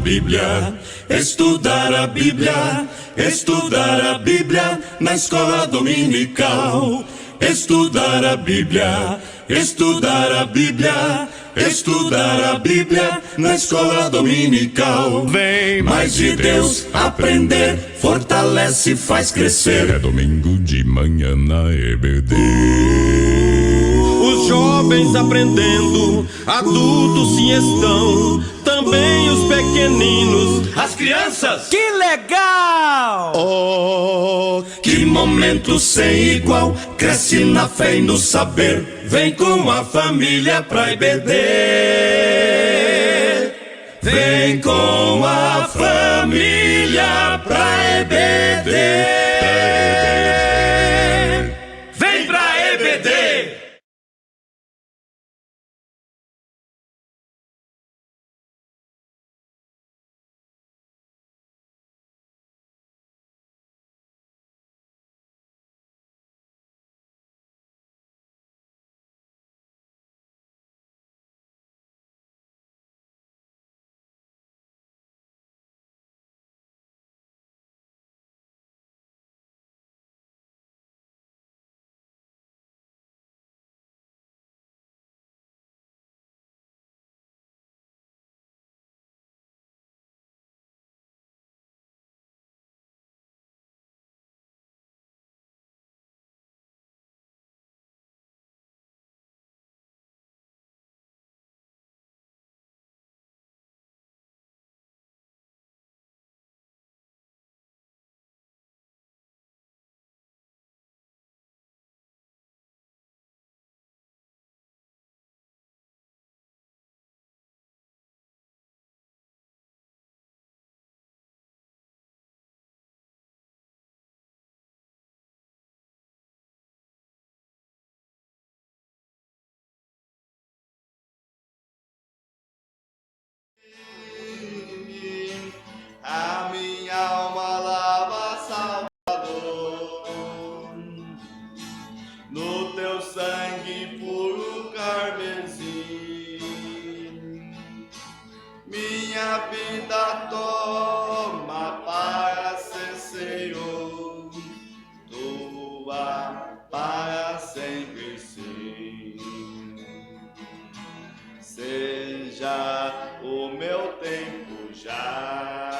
Bíblia, estudar a Bíblia, estudar a Bíblia na escola dominical. Estudar a Bíblia, estudar a Bíblia, estudar a Bíblia na escola dominical. Vem mais de Deus aprender, fortalece e faz crescer. É domingo de manhã na EBD. Os jovens aprendendo, adultos sim estão, também os pequeninos, as crianças. Que legal! Oh, que momento sem igual, cresce na fé e no saber. Vem com a família pra EBD. Vem com a família pra EBD. Vem pra EBD. A minha alma lava, Salvador, no teu sangue puro carmesim. Minha vida toma para ser Senhor, tua para sempre sim. Seja o meu tempo já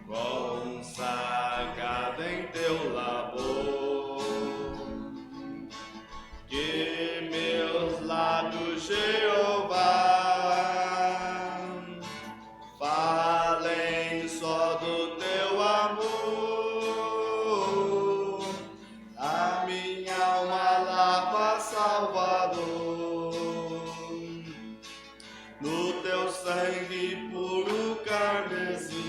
consagrado em teu labor, que meus lábios, Jeová, falem só do teu amor. A minha alma lava, Salvador, no teu sangue puro carmesim.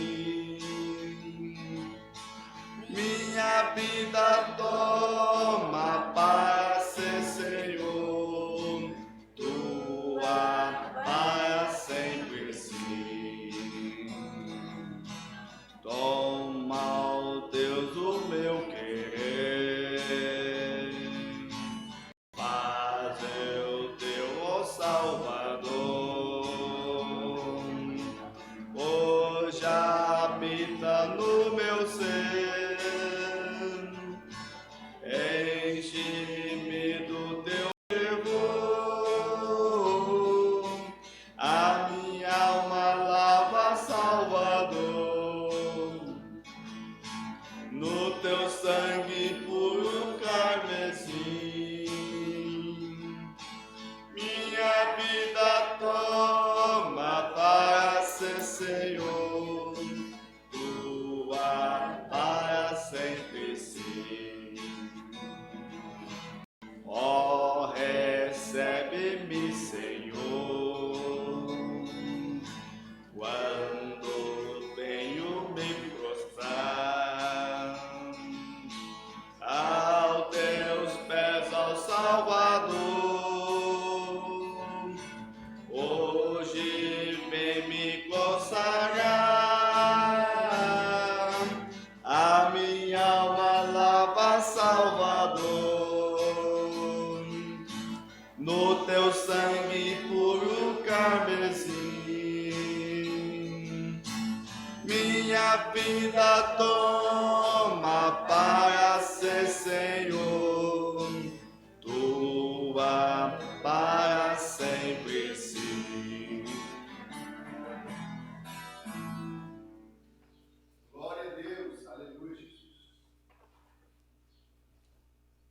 Minha vida toma para ser Senhor, tua para sempre sim. Toma, ó Deus, o meu querer, fazer o teu, ó Salvador, hoje habita no meu ser,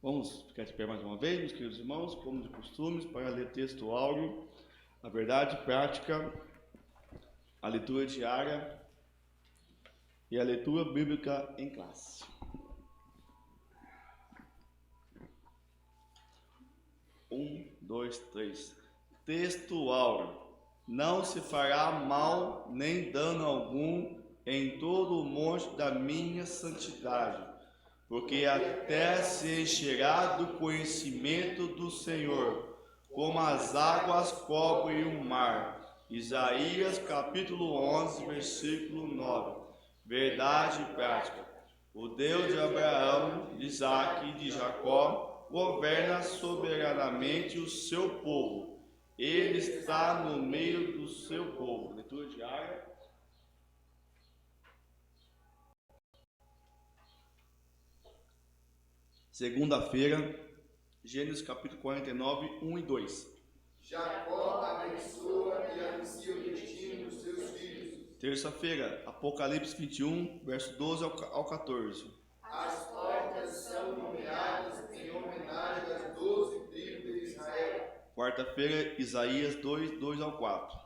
Vamos ficar de pé mais uma vez, meus queridos irmãos, como de costume, para ler texto áureo, a verdade prática, a leitura diária e a leitura bíblica em classe. Um, dois, três. Texto áureo. Não se fará mal nem dano algum em todo o monte da minha santidade, porque até se encherá do conhecimento do Senhor, como as águas cobrem o mar. Isaías capítulo 11, versículo 9. Verdade prática. O Deus de Abraão, de Isaque e de Jacó governa soberanamente o seu povo. Ele está no meio do seu povo. Leitura diária. Segunda-feira, Gênesis capítulo 49, 1 e 2. Jacó abençoa e anuncia o destino dos seus filhos. Terça-feira, Apocalipse 21, verso 12 ao 14. As portas são nomeadas em homenagem às 12 tribos de Israel. Quarta-feira, Isaías 2, 2 ao 4.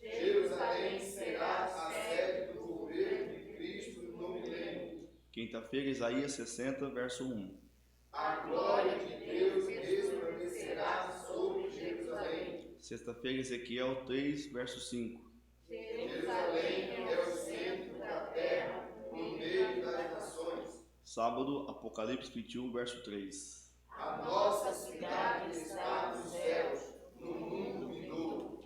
Jerusalém será a sede do governo de Cristo no milênio. Quinta-feira, Isaías 60, verso 1. A glória de Deus resplandecerá sobre Jerusalém. Sexta-feira, Ezequiel 3, verso 5. Jerusalém é o centro da terra, no meio das nações. Sábado, Apocalipse 21, verso 3. A nossa cidade está nos céus, no mundo vindouro.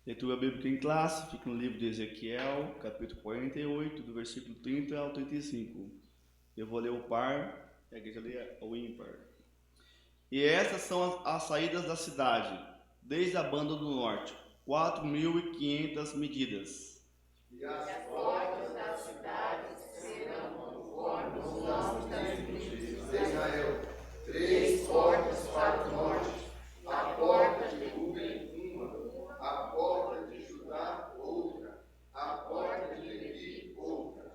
Leitura bíblica em classe, fica no livro de Ezequiel, capítulo 48, do versículo 30 ao 35. Eu vou ler o par, a igreja lê o ímpar. E essas são as saídas da cidade, desde a banda do norte, 4.500 medidas. E as portas da cidade serão conforme os nomes das tribos de Israel. 3 portas para o norte, a porta de Ruben uma, a porta de Judá outra, a porta de Levi outra.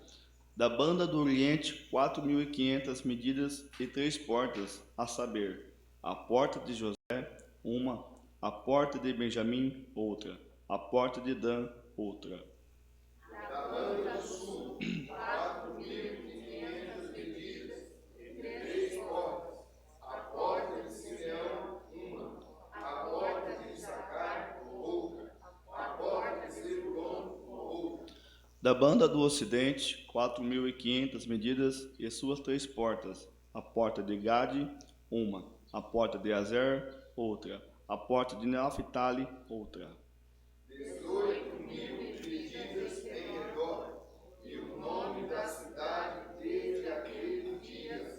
Da banda do oriente, 4.500 medidas e 3 portas, a saber, a porta de José, uma, a porta de Benjamim, outra, a porta de Dan, outra. Da banda do sul, 4.500 medidas e 3 portas, a porta de Simeão, uma, a porta de Issacar, outra, a porta de Zebulon, outra. Da banda do ocidente, 4.500 medidas e suas 3 portas, a porta de Gade, uma, a porta de Azer, outra, a porta de Naphtali, outra. 18.000 medidas em redor, e o nome da cidade desde aquele dia, o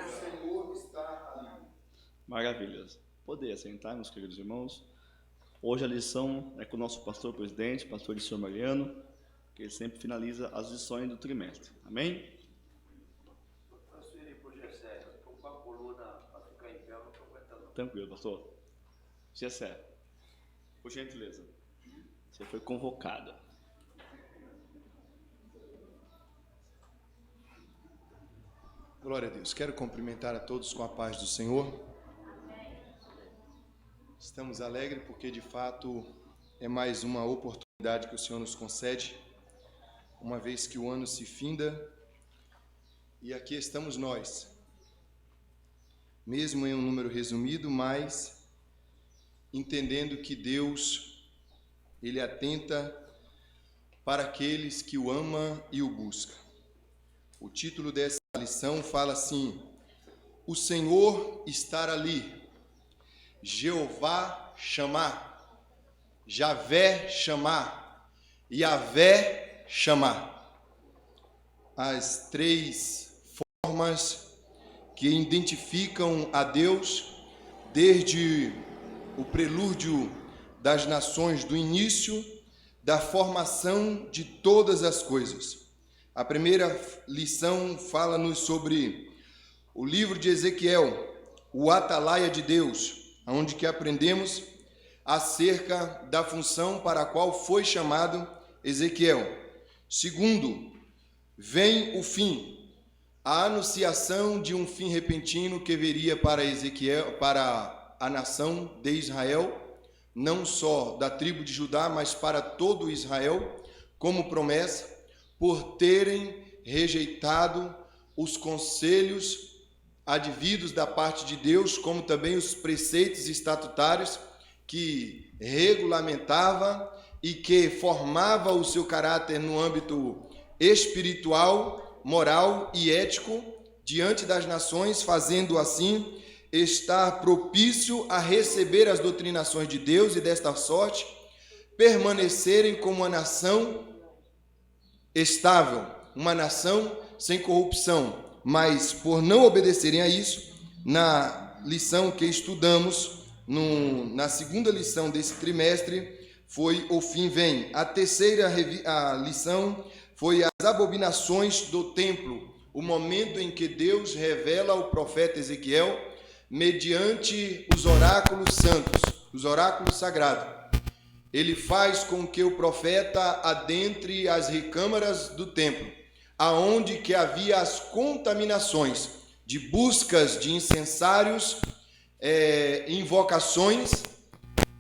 Senhor está ali. Maravilhas. Poder assentar, meus queridos irmãos. Hoje a lição é com o nosso pastor presidente, pastor Liceu Mariano, que ele sempre finaliza as lições do trimestre. Amém? Tranquilo, pastor. Gessé, por gentileza, você foi convocada. Glória a Deus. Quero cumprimentar a todos com a paz do Senhor. Estamos alegres porque, de fato, é mais uma oportunidade que o Senhor nos concede, uma vez que o ano se finda, e aqui estamos nós, mesmo em um número resumido, mas entendendo que Deus, Ele atenta para aqueles que o amam e o buscam. O título dessa lição fala assim: o Senhor estar ali, Jeová chamar, Javé chamar, Yavé chamar. As 3 formas que identificam a Deus desde o prelúdio das nações, do início da formação de todas as coisas. A primeira lição fala-nos sobre o livro de Ezequiel, o atalaia de Deus, onde que aprendemos acerca da função para a qual foi chamado Ezequiel. Segundo, vem o fim. a anunciação de um fim repentino que viria para Ezequiel, para a nação de Israel, não só da tribo de Judá, mas para todo Israel, como promessa, por terem rejeitado os conselhos advindos da parte de Deus, como também os preceitos estatutários que regulamentava e que formava o seu caráter no âmbito espiritual, moral e ético diante das nações, fazendo assim estar propício a receber as doutrinações de Deus e desta sorte permanecerem como uma nação estável, uma nação sem corrupção. Mas por não obedecerem a isso, na lição que estudamos, na segunda lição desse trimestre, foi o fim vem. A terceira lição foi as abominações do templo, o momento em que Deus revela ao profeta Ezequiel, mediante os oráculos santos, os oráculos sagrados. Ele faz com que o profeta adentre as recâmaras do templo, aonde que havia as contaminações de buscas de incensários, invocações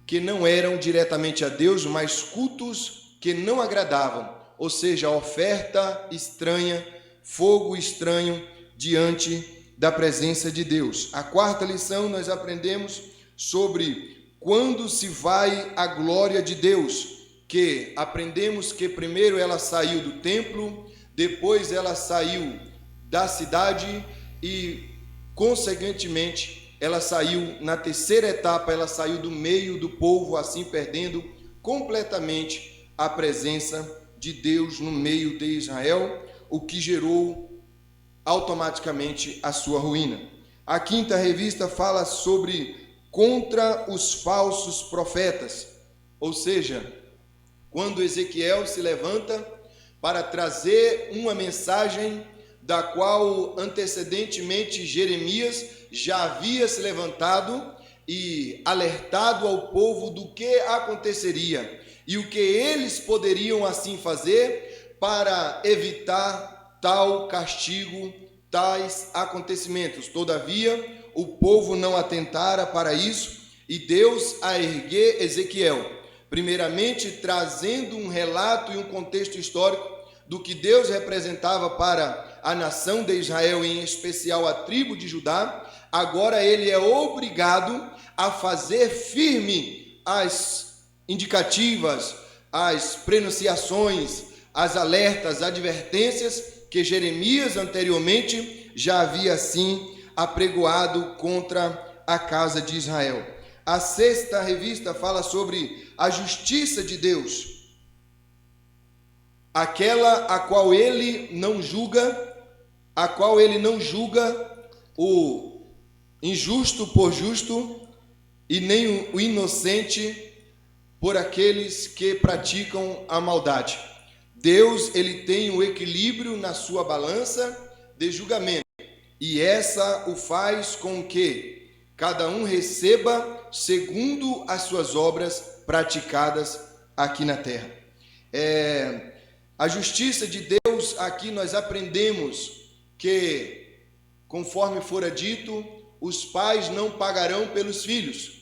que não eram diretamente a Deus, mas cultos que não agradavam, ou seja, oferta estranha, fogo estranho diante da presença de Deus. A quarta lição nós aprendemos sobre quando se vai a glória de Deus, que aprendemos que primeiro ela saiu do templo, depois ela saiu da cidade e, consequentemente, ela saiu na terceira etapa, ela saiu do meio do povo, assim perdendo completamente a presença de Deus no meio de Israel, o que gerou automaticamente a sua ruína. A quinta revista fala sobre contra os falsos profetas, ou seja, quando Ezequiel se levanta para trazer uma mensagem da qual antecedentemente Jeremias já havia se levantado e alertado ao povo do que aconteceria e o que eles poderiam assim fazer para evitar tal castigo, tais acontecimentos. Todavia, o povo não atentara para isso e Deus a erguer Ezequiel, primeiramente trazendo um relato e um contexto histórico do que Deus representava para a nação de Israel, em especial a tribo de Judá. Agora ele é obrigado a fazer firme as indicativas, as prenunciações, as alertas, as advertências que Jeremias anteriormente já havia assim apregoado contra a casa de Israel. A sexta revista fala sobre a justiça de Deus, aquela a qual ele não julga, o injusto por justo e nem o inocente por aqueles que praticam a maldade. Deus, ele tem o equilíbrio na sua balança de julgamento, e essa o faz com que cada um receba segundo as suas obras praticadas aqui na terra. A justiça de Deus, aqui nós aprendemos que, conforme fora dito, os pais não pagarão pelos filhos.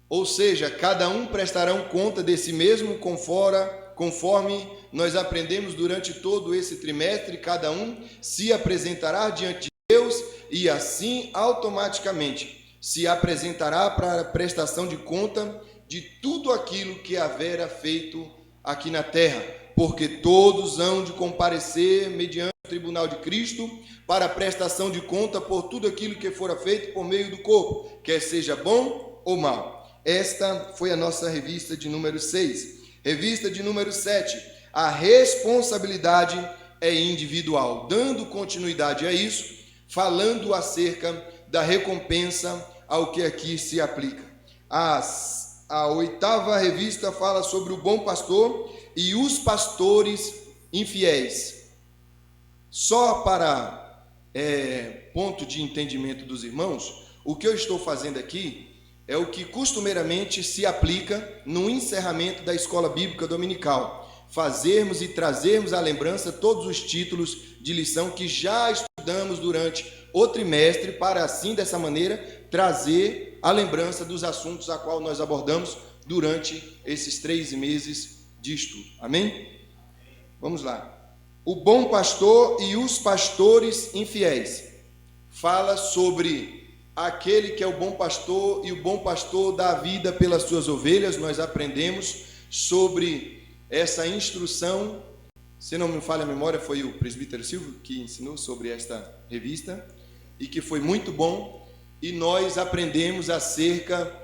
Ou seja, cada um prestará conta de si mesmo, conforme nós aprendemos durante todo esse trimestre, cada um se apresentará diante de Deus e assim automaticamente se apresentará para a prestação de conta de tudo aquilo que haverá feito aqui na terra, porque todos hão de comparecer mediante o tribunal de Cristo para a prestação de conta por tudo aquilo que fora feito por meio do corpo, quer seja bom ou mal. Esta foi a nossa revista de número 6. Revista de número 7, a responsabilidade é individual. Dando continuidade a isso, falando acerca da recompensa ao que aqui se aplica. A oitava revista fala sobre o bom pastor e os pastores infiéis. Só para ponto de entendimento dos irmãos, o que eu estou fazendo aqui é o que costumeiramente se aplica no encerramento da escola bíblica dominical, fazermos e trazermos à lembrança todos os títulos de lição que já estudamos durante o trimestre, para assim, dessa maneira, trazer a lembrança dos assuntos a qual nós abordamos durante esses 3 meses de estudo. Amém? Vamos lá. O bom pastor e os pastores infiéis. Fala sobre aquele que é o bom pastor e o bom pastor dá a vida pelas suas ovelhas. Nós aprendemos sobre essa instrução. Se não me falha a memória, foi o presbítero Silvio que ensinou sobre esta revista e que foi muito bom. E nós aprendemos acerca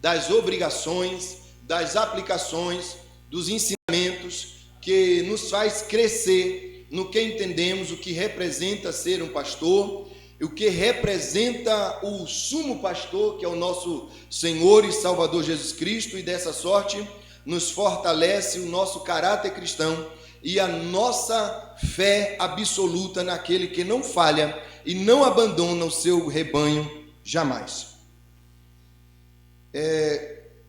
das obrigações, das aplicações, dos ensinamentos que nos faz crescer no que entendemos, o que representa ser um pastor, o que representa o sumo pastor, que é o nosso Senhor e Salvador Jesus Cristo, e dessa sorte nos fortalece o nosso caráter cristão e a nossa fé absoluta naquele que não falha e não abandona o seu rebanho jamais.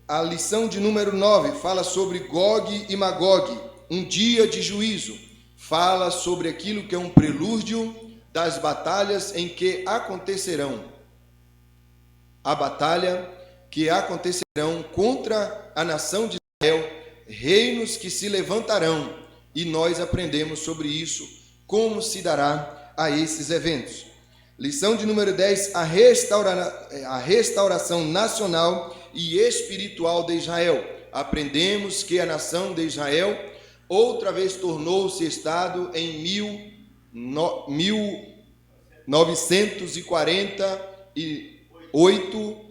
A lição de número 9 fala sobre Gog e Magog, um dia de juízo. Fala sobre aquilo que é um prelúdio das batalhas em que acontecerão. A batalha que acontecerão contra a nação de Israel, reinos que se levantarão, e nós aprendemos sobre isso, como se dará a esses eventos. Lição de número 10, a restauração nacional e espiritual de Israel. Aprendemos que a nação de Israel outra vez tornou-se Estado em 1948,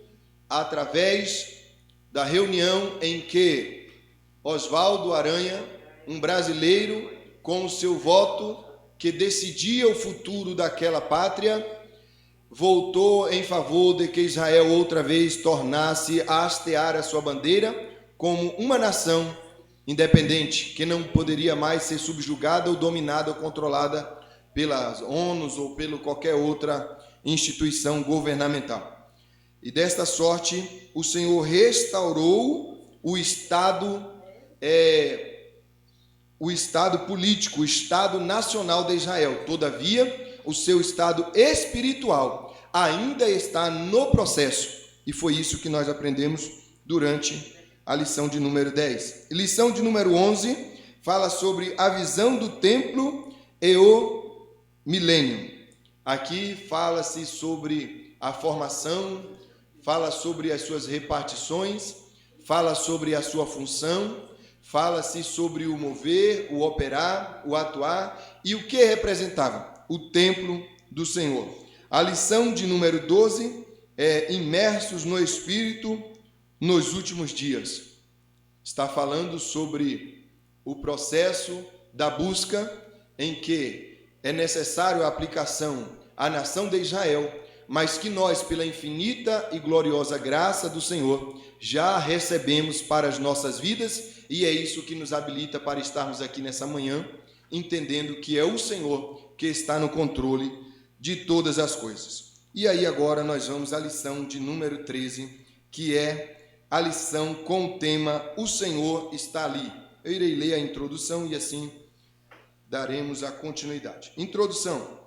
através da reunião em que Oswaldo Aranha, um brasileiro, com o seu voto que decidia o futuro daquela pátria, voltou em favor de que Israel outra vez tornasse a hastear a sua bandeira como uma nação independente, que não poderia mais ser subjugada ou dominada ou controlada pelas ONU ou pela qualquer outra instituição governamental. E desta sorte, o Senhor restaurou o Estado político, o Estado nacional de Israel. Todavia, o seu estado espiritual ainda está no processo. E foi isso que nós aprendemos durante a lição de número 10. Lição de número 11 fala sobre a visão do templo e o milênio. Aqui fala-se sobre a formação, fala sobre as suas repartições, fala sobre a sua função, fala-se sobre o mover, o operar, o atuar e o que representava o templo do Senhor. A lição de número 12 é imersos no Espírito nos últimos dias. Está falando sobre o processo da busca em que é necessário a aplicação à nação de Israel, mas que nós, pela infinita e gloriosa graça do Senhor, já recebemos para as nossas vidas, e é isso que nos habilita para estarmos aqui nessa manhã, entendendo que é o Senhor que está no controle de todas as coisas. E aí agora nós vamos à lição de número 13, que é a lição com o tema O Senhor está ali. Eu irei ler a introdução e assim daremos a continuidade. Introdução.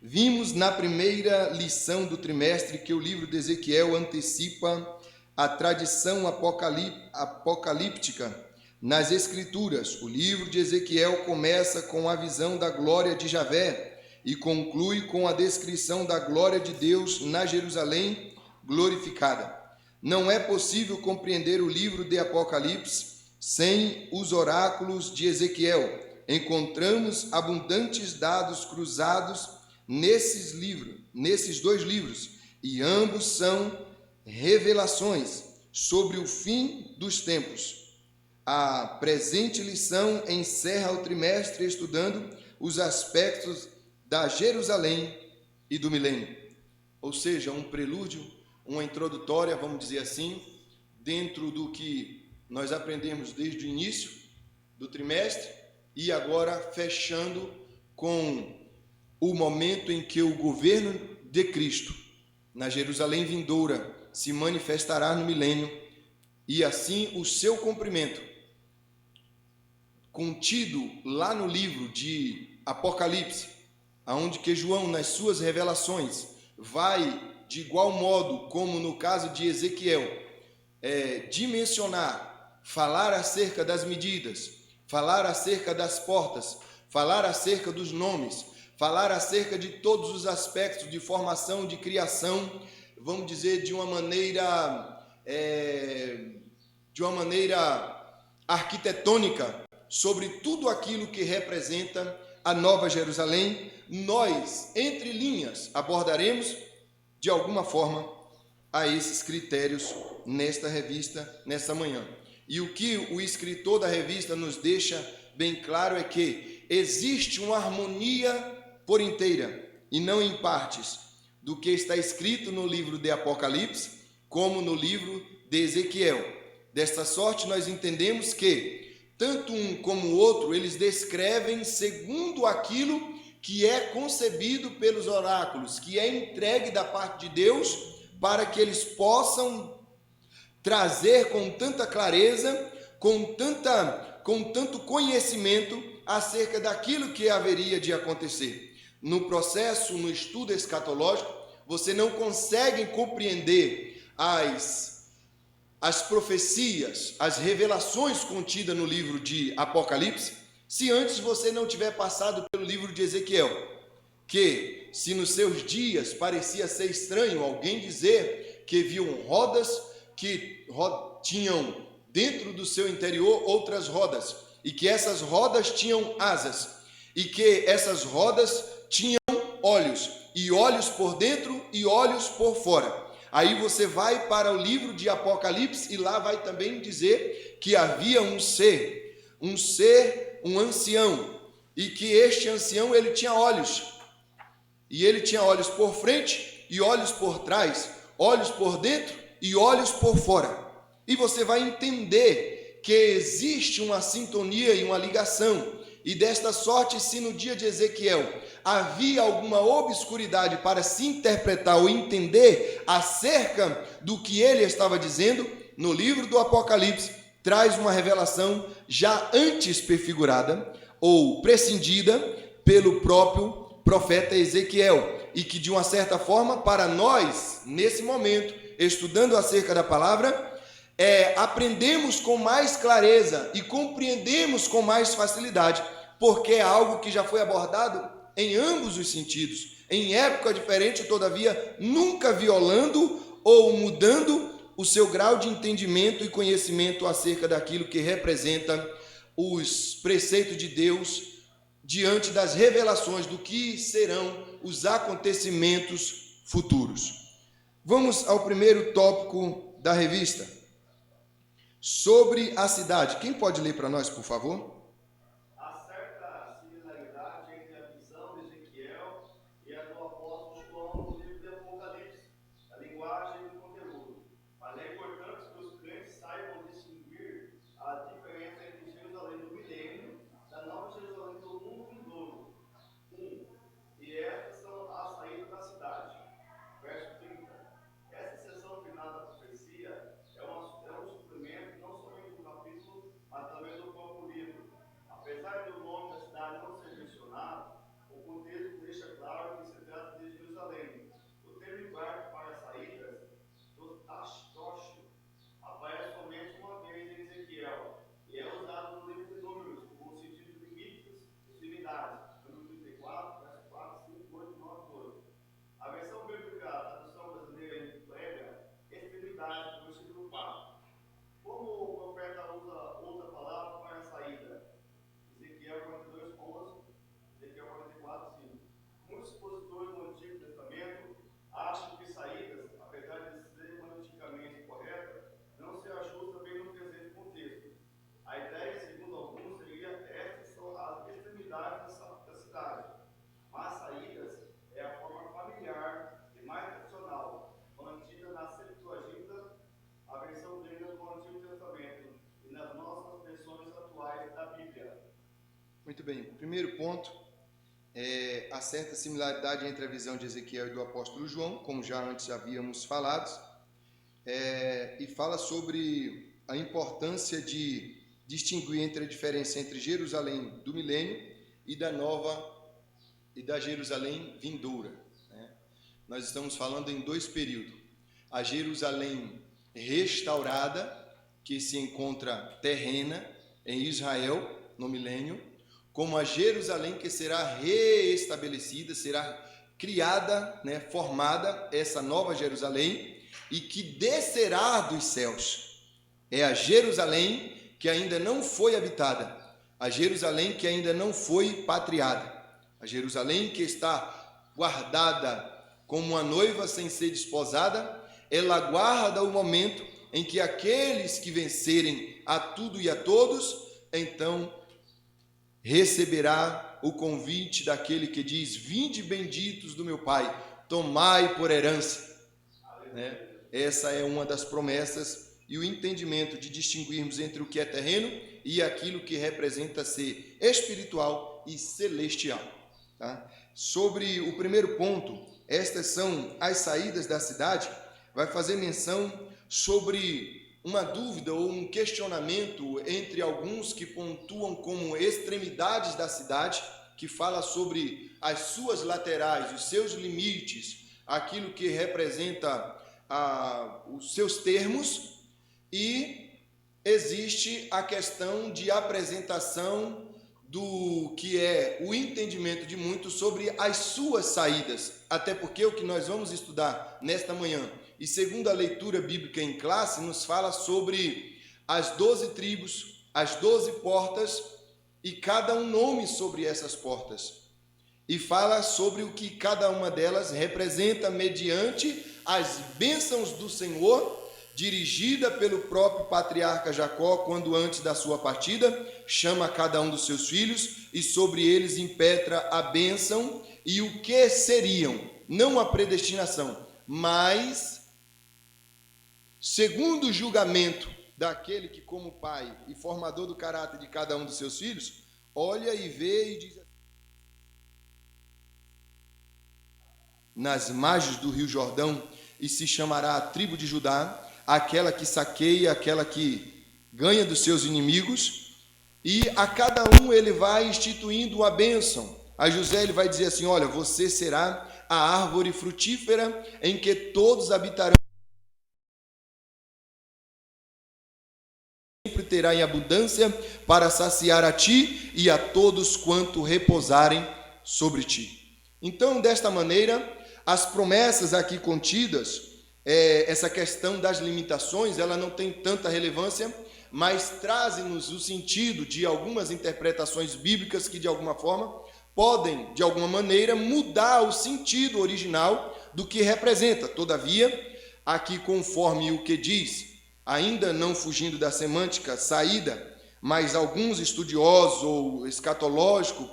Vimos na primeira lição do trimestre que o livro de Ezequiel antecipa a tradição apocalíptica nas Escrituras. O livro de Ezequiel começa com a visão da glória de Javé e conclui com a descrição da glória de Deus na Jerusalém glorificada. Não é possível compreender o livro de Apocalipse sem os oráculos de Ezequiel. Encontramos abundantes dados cruzados nesses dois livros, e ambos são revelações sobre o fim dos tempos. A presente lição encerra o trimestre estudando os aspectos da Jerusalém e do milênio, ou seja, um prelúdio, uma introdutória, vamos dizer assim, dentro do que nós aprendemos desde o início do trimestre e agora fechando com o momento em que o governo de Cristo na Jerusalém vindoura se manifestará no milênio e assim o seu cumprimento contido lá no livro de Apocalipse, aonde que João, nas suas revelações, vai, de igual modo como no caso de Ezequiel, dimensionar, falar acerca das medidas, falar acerca das portas, falar acerca dos nomes, falar acerca de todos os aspectos de formação, de criação, vamos dizer, de uma maneira arquitetônica, sobre tudo aquilo que representa a Nova Jerusalém. Nós, entre linhas, abordaremos de alguma forma a esses critérios nesta revista, nessa manhã. E o que o escritor da revista nos deixa bem claro é que existe uma harmonia por inteira e não em partes do que está escrito no livro de Apocalipse como no livro de Ezequiel. Desta sorte nós entendemos que tanto um como o outro eles descrevem segundo aquilo que é concebido pelos oráculos, que é entregue da parte de Deus para que eles possam trazer com tanta clareza, com tanto conhecimento acerca daquilo que haveria de acontecer. No processo, no estudo escatológico, você não consegue compreender as profecias, as revelações contidas no livro de Apocalipse, se antes você não tiver passado pelo livro de Ezequiel, que se nos seus dias parecia ser estranho alguém dizer que viam rodas que tinham dentro do seu interior outras rodas, e que essas rodas tinham asas, e que essas rodas tinham olhos, e olhos por dentro e olhos por fora. Aí você vai para o livro de Apocalipse e lá vai também dizer que havia um ancião, e que este ancião ele tinha olhos, e ele tinha olhos por frente e olhos por trás, olhos por dentro e olhos por fora. E você vai entender que existe uma sintonia e uma ligação. E desta sorte, se no dia de Ezequiel havia alguma obscuridade para se interpretar ou entender acerca do que ele estava dizendo, no livro do Apocalipse traz uma revelação já antes prefigurada ou prescindida pelo próprio profeta Ezequiel, e que de uma certa forma, para nós, nesse momento, estudando acerca da palavra, aprendemos com mais clareza e compreendemos com mais facilidade, porque é algo que já foi abordado em ambos os sentidos, em época diferente, todavia nunca violando ou mudando o seu grau de entendimento e conhecimento acerca daquilo que representa os preceitos de Deus diante das revelações do que serão os acontecimentos futuros. Vamos ao primeiro tópico da revista, sobre a cidade. Quem pode ler para nós, por favor? Há certa similaridade entre a visão de Ezequiel e a do apóstolo João no livro de Apocalipse, a linguagem e o conteúdo. Mas é importante que os crentes saibam distinguir a diferença entre Jerusalém do milênio da nova Jerusalém do mundo vindouro. E estas são as saídas da cidade. Verso 30. Essa seção final da profecia é um suplemento não somente do capítulo, mas também do próprio livro. Apesar do nome da cidade não ser mencionado, o contexto deixa claro que se trata de Jerusalém. O termo hebraico para saídas, do Ashtosh, aparece somente uma vez em Ezequiel e é usado no livro de Números, com o sentido de limites e extremidades. Número 34, verso 4, 5, 8, 9, 12. A versão bíblica, a tradução brasileira, emprega extremidade no versículo 4. Como o profeta usa outra palavra para saída? Ezequiel 42, 11, Ezequiel 44, 5. Muitos expositores no Antigo Testamento acham que saídas, apesar de ser semanticamente correta, não se ajusta bem no presente contexto. A ideia, segundo alguns, seria estas são as extremidades da cidade. Mas saídas é a forma familiar e mais tradicional, mantida na Septuaginta, a versão grega do Antigo Testamento, e nas nossas versões atuais da Bíblia. Muito bem. O primeiro ponto é a certa similaridade entre a visão de Ezequiel e do apóstolo João, como já antes havíamos falado, e fala sobre a importância de distinguir entre a diferença entre Jerusalém do milênio e da Jerusalém vindoura, né? Nós estamos falando em dois períodos: a Jerusalém restaurada, que se encontra terrena em Israel no milênio, como a Jerusalém que será reestabelecida, será criada, né, formada, essa nova Jerusalém, e que descerá dos céus. É a Jerusalém que ainda não foi habitada, a Jerusalém que ainda não foi patriada, a Jerusalém que está guardada como uma noiva sem ser desposada. Ela aguarda o momento em que aqueles que vencerem a tudo e a todos, então receberá o convite daquele que diz: vinde benditos do meu Pai, tomai por herança, né? Essa é uma das promessas e o entendimento de distinguirmos entre o que é terreno e aquilo que representa ser espiritual e celestial, tá? Sobre o primeiro ponto, estas são as saídas da cidade, vai fazer menção sobre uma dúvida ou um questionamento entre alguns que pontuam como extremidades da cidade, que fala sobre as suas laterais, os seus limites, aquilo que representa os seus termos, e existe a questão de apresentação do que é o entendimento de muitos sobre as suas saídas, até porque o que nós vamos estudar nesta manhã, e segundo a leitura bíblica em classe, nos fala sobre as 12 tribos, as 12 portas, e cada um nome sobre essas portas. E fala sobre o que cada uma delas representa mediante as bênçãos do Senhor, dirigida pelo próprio patriarca Jacó, quando antes da sua partida, chama cada um dos seus filhos, e sobre eles impetra a bênção e o que seriam, não a predestinação, mas segundo o julgamento daquele que, como pai e formador do caráter de cada um dos seus filhos, olha e vê e diz: nas margens do rio Jordão, e se chamará a tribo de Judá, aquela que saqueia, aquela que ganha dos seus inimigos, e a cada um ele vai instituindo uma bênção. A José ele vai dizer assim: olha, você será a árvore frutífera em que todos habitarão, sempre terá em abundância para saciar a ti e a todos quanto repousarem sobre ti. Então, desta maneira, as promessas aqui contidas, essa questão das limitações, ela não tem tanta relevância, mas trazem-nos o sentido de algumas interpretações bíblicas que, de alguma forma, podem, de alguma maneira, mudar o sentido original do que representa. Todavia, aqui, conforme o que diz, ainda não fugindo da semântica saída, mas alguns estudiosos ou escatológicos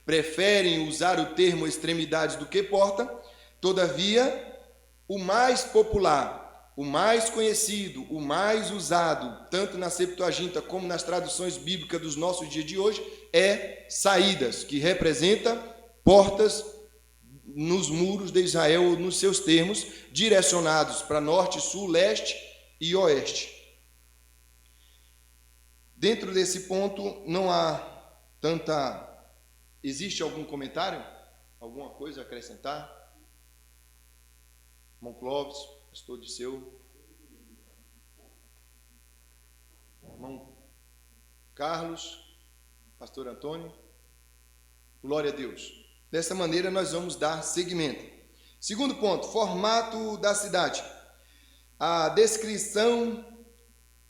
preferem usar o termo extremidades do que porta. Todavia, o mais popular, o mais conhecido, o mais usado, tanto na Septuaginta como nas traduções bíblicas dos nossos dias de hoje, é saídas, que representa portas nos muros de Israel, nos seus termos, direcionados para norte, sul, leste e oeste. Dentro desse ponto não há tanta... Existe algum comentário? Alguma coisa a acrescentar? Irmão Clóvis, pastor Disseu, irmão Carlos, pastor Antônio, glória a Deus. Dessa maneira nós vamos dar seguimento. Segundo ponto, formato da cidade. A descrição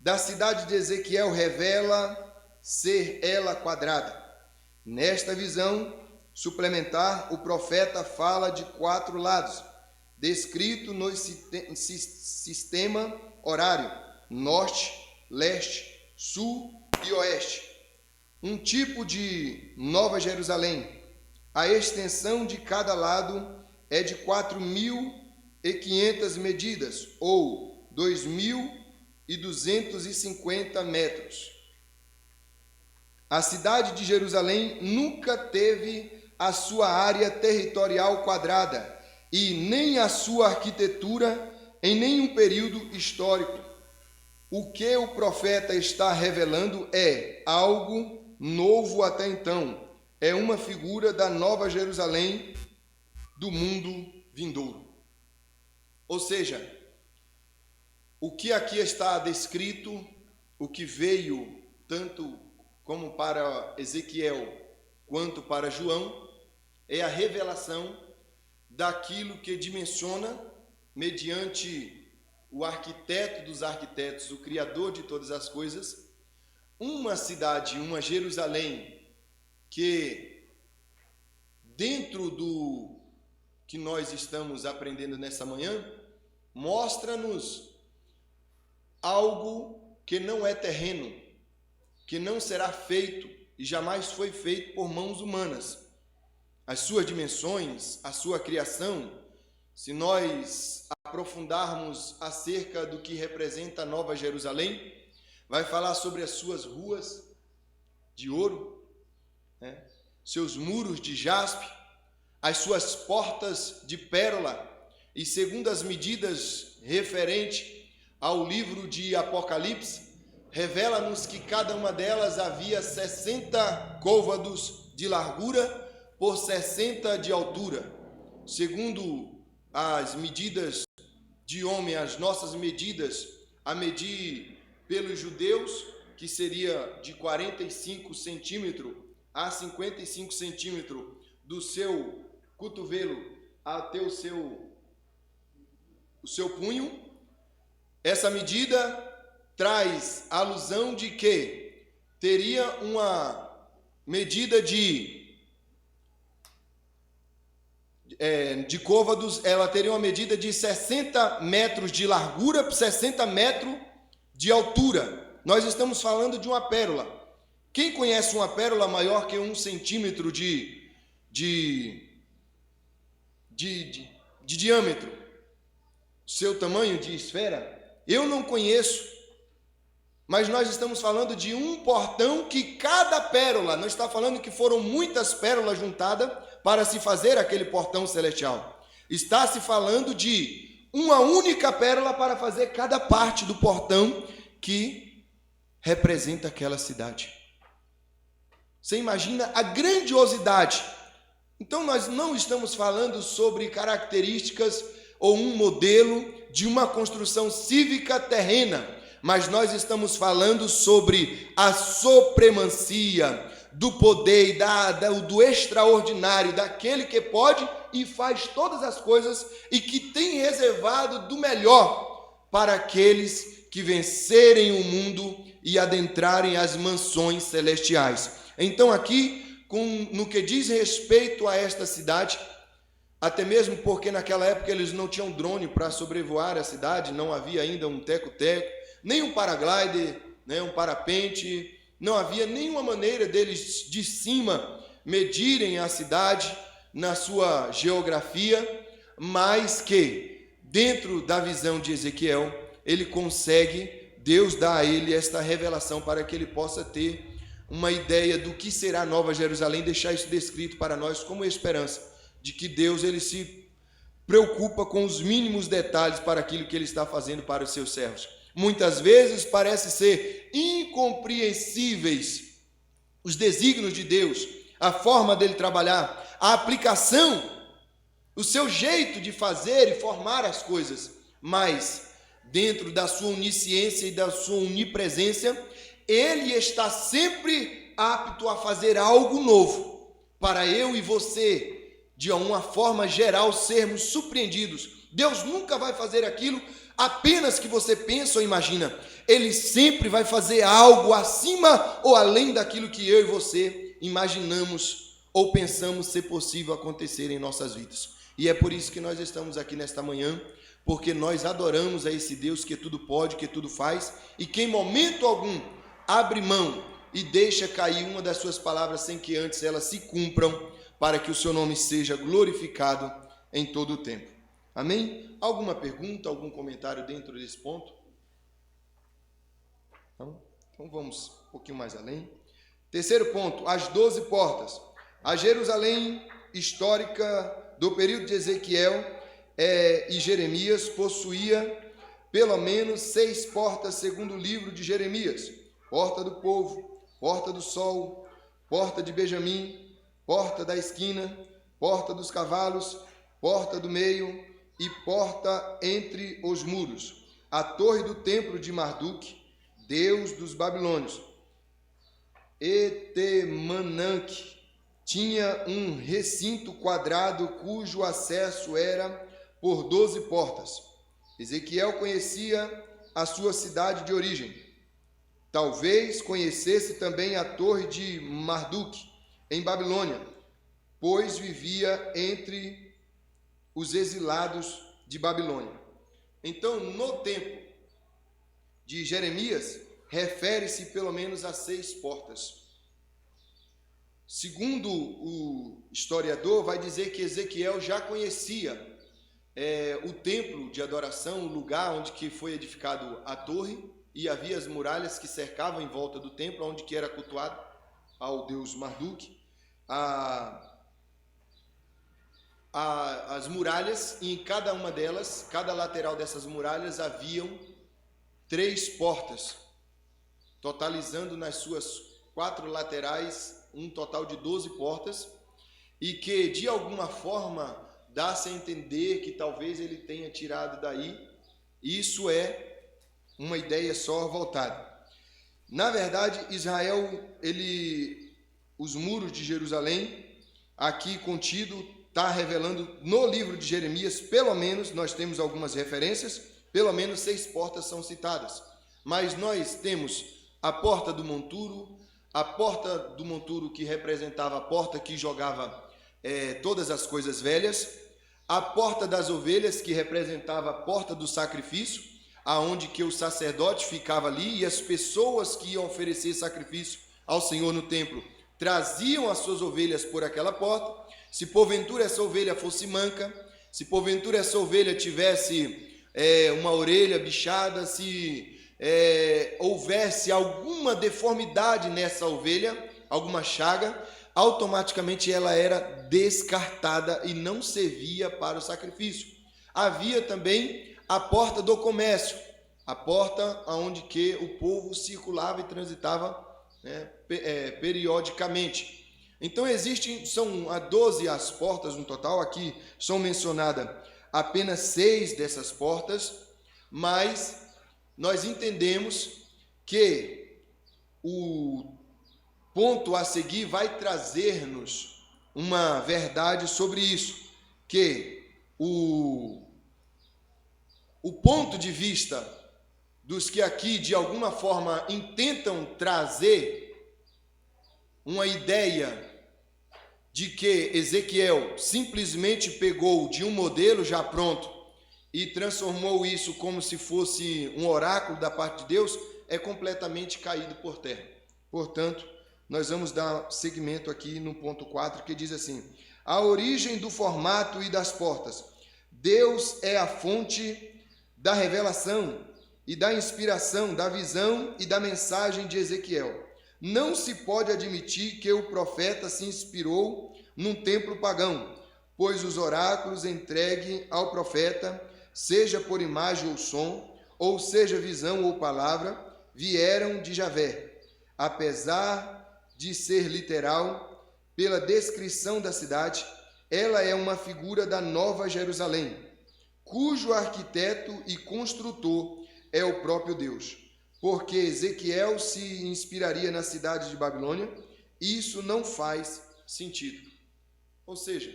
da cidade de Ezequiel revela ser ela quadrada. Nesta visão suplementar, o profeta fala de 4 lados, descrito no sistema horário: norte, leste, sul e oeste. Um tipo de Nova Jerusalém. A extensão de cada lado é de 4.500 medidas, ou 2.250 metros. A cidade de Jerusalém nunca teve a sua área territorial quadrada e nem a sua arquitetura em nenhum período histórico. o que o profeta está revelando é algo novo até então. É uma figura da Nova Jerusalém do mundo vindouro. Ou seja, o que aqui está descrito, o que veio tanto como para Ezequiel quanto para João, é a revelação daquilo que dimensiona, mediante o arquiteto dos arquitetos, o criador de todas as coisas, uma cidade, uma Jerusalém, que dentro do que nós estamos aprendendo nessa manhã, mostra-nos algo que não é terreno, que não será feito e jamais foi feito por mãos humanas. As suas dimensões, a sua criação, se nós aprofundarmos acerca do que representa a Nova Jerusalém, vai falar sobre as suas ruas de ouro, seus muros de jaspe, as suas portas de pérola, e segundo as medidas referente ao livro de Apocalipse, revela-nos que cada uma delas havia 60 côvados de largura por 60 de altura. Segundo as medidas de homem, as nossas medidas, a medir pelos judeus, que seria de 45 centímetros a 55 centímetros do seu cotovelo até o seu punho. Essa medida traz alusão de que teria uma medida de côvados, ela teria uma medida de 60 metros de largura, 60 metros de altura. Nós estamos falando de uma pérola. Quem conhece uma pérola maior que 1 centímetro de diâmetro? Seu tamanho de esfera? Eu não conheço. Mas nós estamos falando de um portão que cada pérola, não está falando que foram muitas pérolas juntadas para se fazer aquele portão celestial. Está se falando de uma única pérola para fazer cada parte do portão que representa aquela cidade. Você imagina a grandiosidade. Então nós não estamos falando sobre características ou um modelo de uma construção cívica terrena, mas nós estamos falando sobre a supremacia do poder e do extraordinário, daquele que pode e faz todas as coisas e que tem reservado do melhor para aqueles que vencerem o mundo e adentrarem as mansões celestiais. Então aqui, no que diz respeito a esta cidade, até mesmo porque naquela época eles não tinham drone para sobrevoar a cidade, não havia ainda um teco-teco, nem um paraglider, um parapente, não havia nenhuma maneira deles de cima medirem a cidade na sua geografia, mas que dentro da visão de Ezequiel, ele consegue, Deus dá a ele esta revelação para que ele possa ter uma ideia do que será a Nova Jerusalém, deixar isso descrito para nós como esperança de que Deus ele se preocupa com os mínimos detalhes para aquilo que ele está fazendo para os seus servos. Muitas vezes parece ser incompreensíveis os desígnios de Deus, a forma dele trabalhar, a aplicação, o seu jeito de fazer e formar as coisas, mas dentro da sua onisciência e da sua onipresença, ele está sempre apto a fazer algo novo, para eu e você, de uma forma geral, sermos surpreendidos. Deus nunca vai fazer aquilo apenas que você pensa ou imagina. Ele sempre vai fazer algo acima ou além daquilo que eu e você imaginamos ou pensamos ser possível acontecer em nossas vidas. E é por isso que nós estamos aqui nesta manhã, porque nós adoramos a esse Deus que tudo pode, que tudo faz, e que em momento algum abre mão e deixa cair uma das suas palavras sem que antes elas se cumpram, para que o seu nome seja glorificado em todo o tempo. Amém? Alguma pergunta, algum comentário dentro desse ponto? Não? Então vamos um pouquinho mais além. Terceiro ponto, as 12 portas. A Jerusalém histórica do período de Ezequiel e Jeremias possuía pelo menos 6 portas, segundo o livro de Jeremias: porta do povo, porta do sol, porta de Benjamim, porta da esquina, porta dos cavalos, porta do meio e porta entre os muros. A torre do templo de Marduk, deus dos babilônios. Etemananque tinha um recinto quadrado cujo acesso era por 12 portas. Ezequiel conhecia a sua cidade de origem. Talvez conhecesse também a torre de Marduk, em Babilônia, pois vivia entre os exilados de Babilônia. Então, no tempo de Jeremias, refere-se pelo menos a 6 portas. Segundo o historiador, vai dizer que Ezequiel já conhecia o templo de adoração, o lugar onde que foi edificado a torre, e havia as muralhas que cercavam em volta do templo, onde que era cultuado ao deus Marduk. As muralhas, e em cada uma delas, cada lateral dessas muralhas, haviam 3 portas, totalizando nas suas 4 laterais um total de 12 portas, e que de alguma forma dá-se a entender que talvez ele tenha tirado daí. Isso é uma ideia só voltada. Na verdade, Israel, os muros de Jerusalém, aqui contido, está revelando no livro de Jeremias, pelo menos, nós temos algumas referências, pelo menos 6 portas são citadas. Mas nós temos a porta do monturo, a porta do monturo que representava a porta que jogava todas as coisas velhas, a porta das ovelhas, que representava a porta do sacrifício, aonde que o sacerdote ficava ali, e as pessoas que iam oferecer sacrifício ao Senhor no templo traziam as suas ovelhas por aquela porta. Se porventura essa ovelha fosse manca, se porventura essa ovelha tivesse uma orelha bichada, se houvesse alguma deformidade nessa ovelha, alguma chaga, automaticamente ela era descartada e não servia para o sacrifício. Havia também a porta do comércio, a porta onde que o povo circulava e transitava periodicamente. Então são 12 as portas no total. Aqui são mencionadas apenas 6 dessas portas, mas nós entendemos que o ponto a seguir vai trazer-nos uma verdade sobre isso, que o ponto de vista dos que aqui de alguma forma intentam trazer uma ideia de que Ezequiel simplesmente pegou de um modelo já pronto e transformou isso como se fosse um oráculo da parte de Deus, é completamente caído por terra. Portanto, nós vamos dar seguimento aqui no ponto 4, que diz assim: a origem do formato e das portas. Deus é a fonte da revelação e da inspiração, da visão e da mensagem de Ezequiel. Não se pode admitir que o profeta se inspirou num templo pagão, pois os oráculos entregues ao profeta, seja por imagem ou som, ou seja visão ou palavra, vieram de Javé. Apesar de ser literal, pela descrição da cidade, ela é uma figura da Nova Jerusalém, cujo arquiteto e construtor é o próprio Deus. Porque Ezequiel se inspiraria na cidade de Babilônia, isso não faz sentido. Ou seja,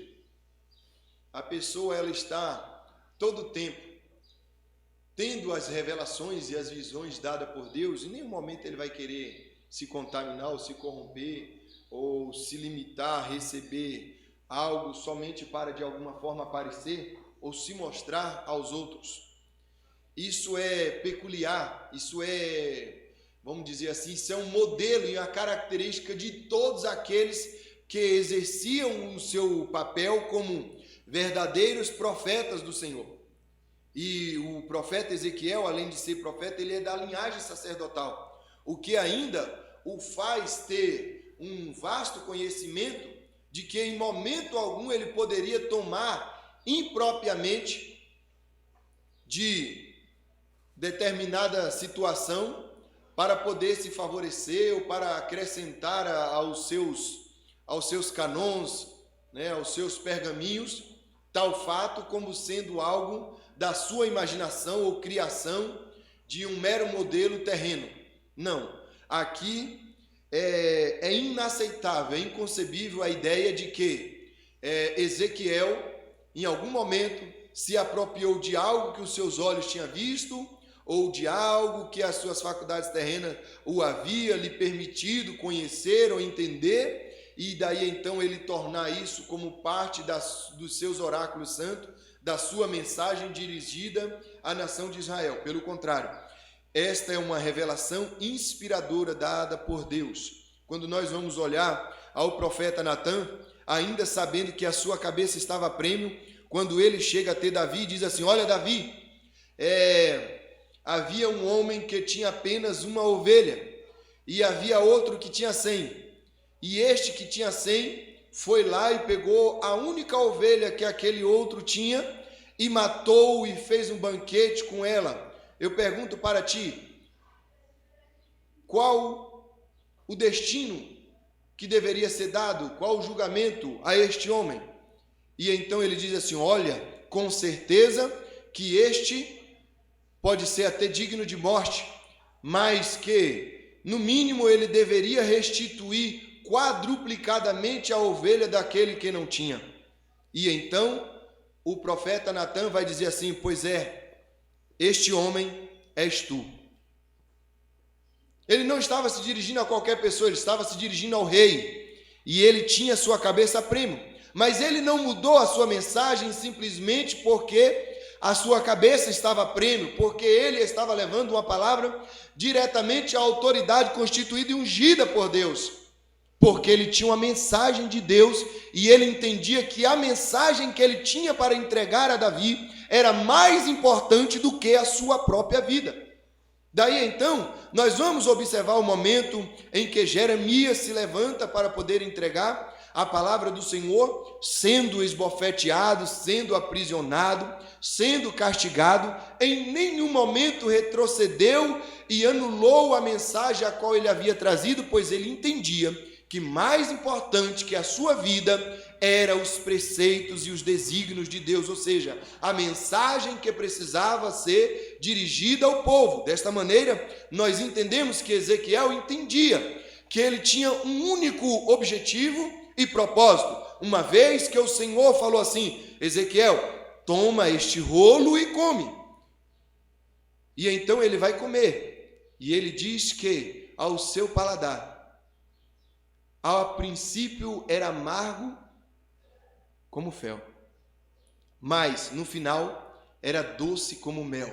a pessoa ela está todo o tempo tendo as revelações e as visões dadas por Deus, em nenhum momento ele vai querer se contaminar ou se corromper ou se limitar a receber algo somente para de alguma forma aparecer ou se mostrar aos outros. Isso é peculiar, isso é, vamos dizer assim, isso é um modelo e uma característica de todos aqueles que exerciam o seu papel como verdadeiros profetas do Senhor. E o profeta Ezequiel, além de ser profeta, ele é da linhagem sacerdotal, o que ainda o faz ter um vasto conhecimento de que em momento algum ele poderia tomar impropriamente de determinada situação para poder se favorecer ou para acrescentar aos seus canons, né, aos seus pergaminhos, tal fato como sendo algo da sua imaginação ou criação de um mero modelo terreno. Não, aqui é inaceitável, é inconcebível a ideia de que Ezequiel, em algum momento, se apropriou de algo que os seus olhos tinham visto, ou de algo que as suas faculdades terrenas o havia lhe permitido conhecer ou entender, e daí então ele tornar isso como parte dos seus oráculos santos, da sua mensagem dirigida à nação de Israel. Pelo contrário, esta é uma revelação inspiradora dada por Deus. Quando nós vamos olhar ao profeta Natã, ainda sabendo que a sua cabeça estava a prêmio, quando ele chega até Davi e diz assim: olha, Davi, havia um homem que tinha apenas uma ovelha, e havia outro que tinha 100, e este que tinha 100 foi lá e pegou a única ovelha que aquele outro tinha, e matou e fez um banquete com ela. Eu pergunto para ti, qual o destino que deveria ser dado, qual o julgamento a este homem? E então ele diz assim: olha, com certeza que este pode ser até digno de morte, mas que, no mínimo, ele deveria restituir quadruplicadamente a ovelha daquele que não tinha. E então, o profeta Natã vai dizer assim: pois este homem és tu. Ele não estava se dirigindo a qualquer pessoa, ele estava se dirigindo ao rei, e ele tinha sua cabeça a prêmio, mas ele não mudou a sua mensagem simplesmente porque a sua cabeça estava a prêmio, porque ele estava levando uma palavra diretamente à autoridade constituída e ungida por Deus, porque ele tinha uma mensagem de Deus, e ele entendia que a mensagem que ele tinha para entregar a Davi era mais importante do que a sua própria vida. Daí então, nós vamos observar o momento em que Jeremias se levanta para poder entregar a palavra do Senhor, sendo esbofeteado, sendo aprisionado, sendo castigado. Em nenhum momento retrocedeu e anulou a mensagem a qual ele havia trazido, pois ele entendia que mais importante que a sua vida eram os preceitos e os desígnios de Deus, ou seja, a mensagem que precisava ser dirigida ao povo. Desta maneira, nós entendemos que Ezequiel entendia que ele tinha um único objetivo e propósito, uma vez que o Senhor falou assim: Ezequiel, toma este rolo e come. E então ele vai comer, e ele diz que ao seu paladar, ao princípio era amargo como fel, mas no final era doce como mel.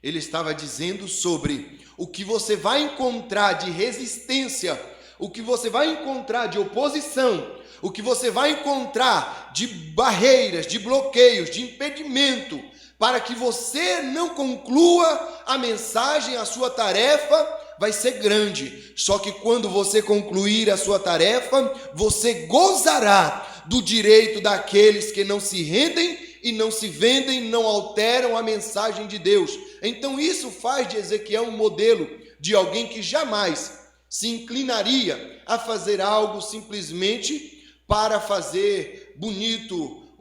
Ele estava dizendo sobre o que você vai encontrar de resistência, o que você vai encontrar de oposição, o que você vai encontrar de barreiras, de bloqueios, de impedimento, para que você não conclua a mensagem, a sua tarefa, vai ser grande. Só que quando você concluir a sua tarefa, você gozará do direito daqueles que não se rendem e não se vendem, não alteram a mensagem de Deus. Então isso faz de Ezequiel um modelo de alguém que jamais se inclinaria a fazer algo simplesmente para fazer bonito,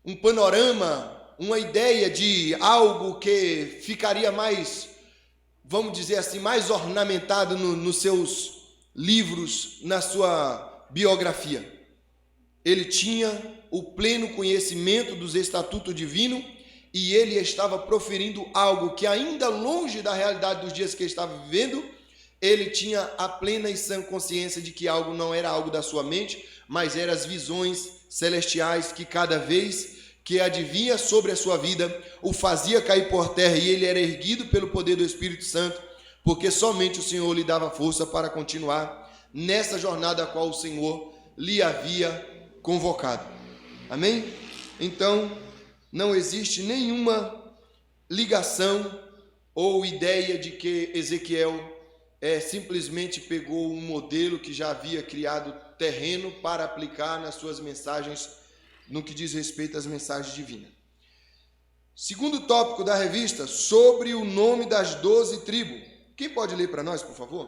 um panorama, uma ideia de algo que ficaria mais, vamos dizer assim, mais ornamentado nos seus livros, na sua biografia. Ele tinha o pleno conhecimento dos estatutos divinos, e ele estava proferindo algo que, ainda longe da realidade dos dias que estava vivendo, ele tinha a plena e sã consciência de que algo não era algo da sua mente, mas eram as visões celestiais que cada vez que adivinha sobre a sua vida, o fazia cair por terra, e ele era erguido pelo poder do Espírito Santo, porque somente o Senhor lhe dava força para continuar nessa jornada a qual o Senhor lhe havia convocado. Amém? Então, não existe nenhuma ligação ou ideia de que Ezequiel simplesmente pegou um modelo que já havia criado terreno para aplicar nas suas mensagens, no que diz respeito às mensagens divinas. Segundo tópico da revista, sobre o nome das 12 tribos. Quem pode ler para nós, por favor?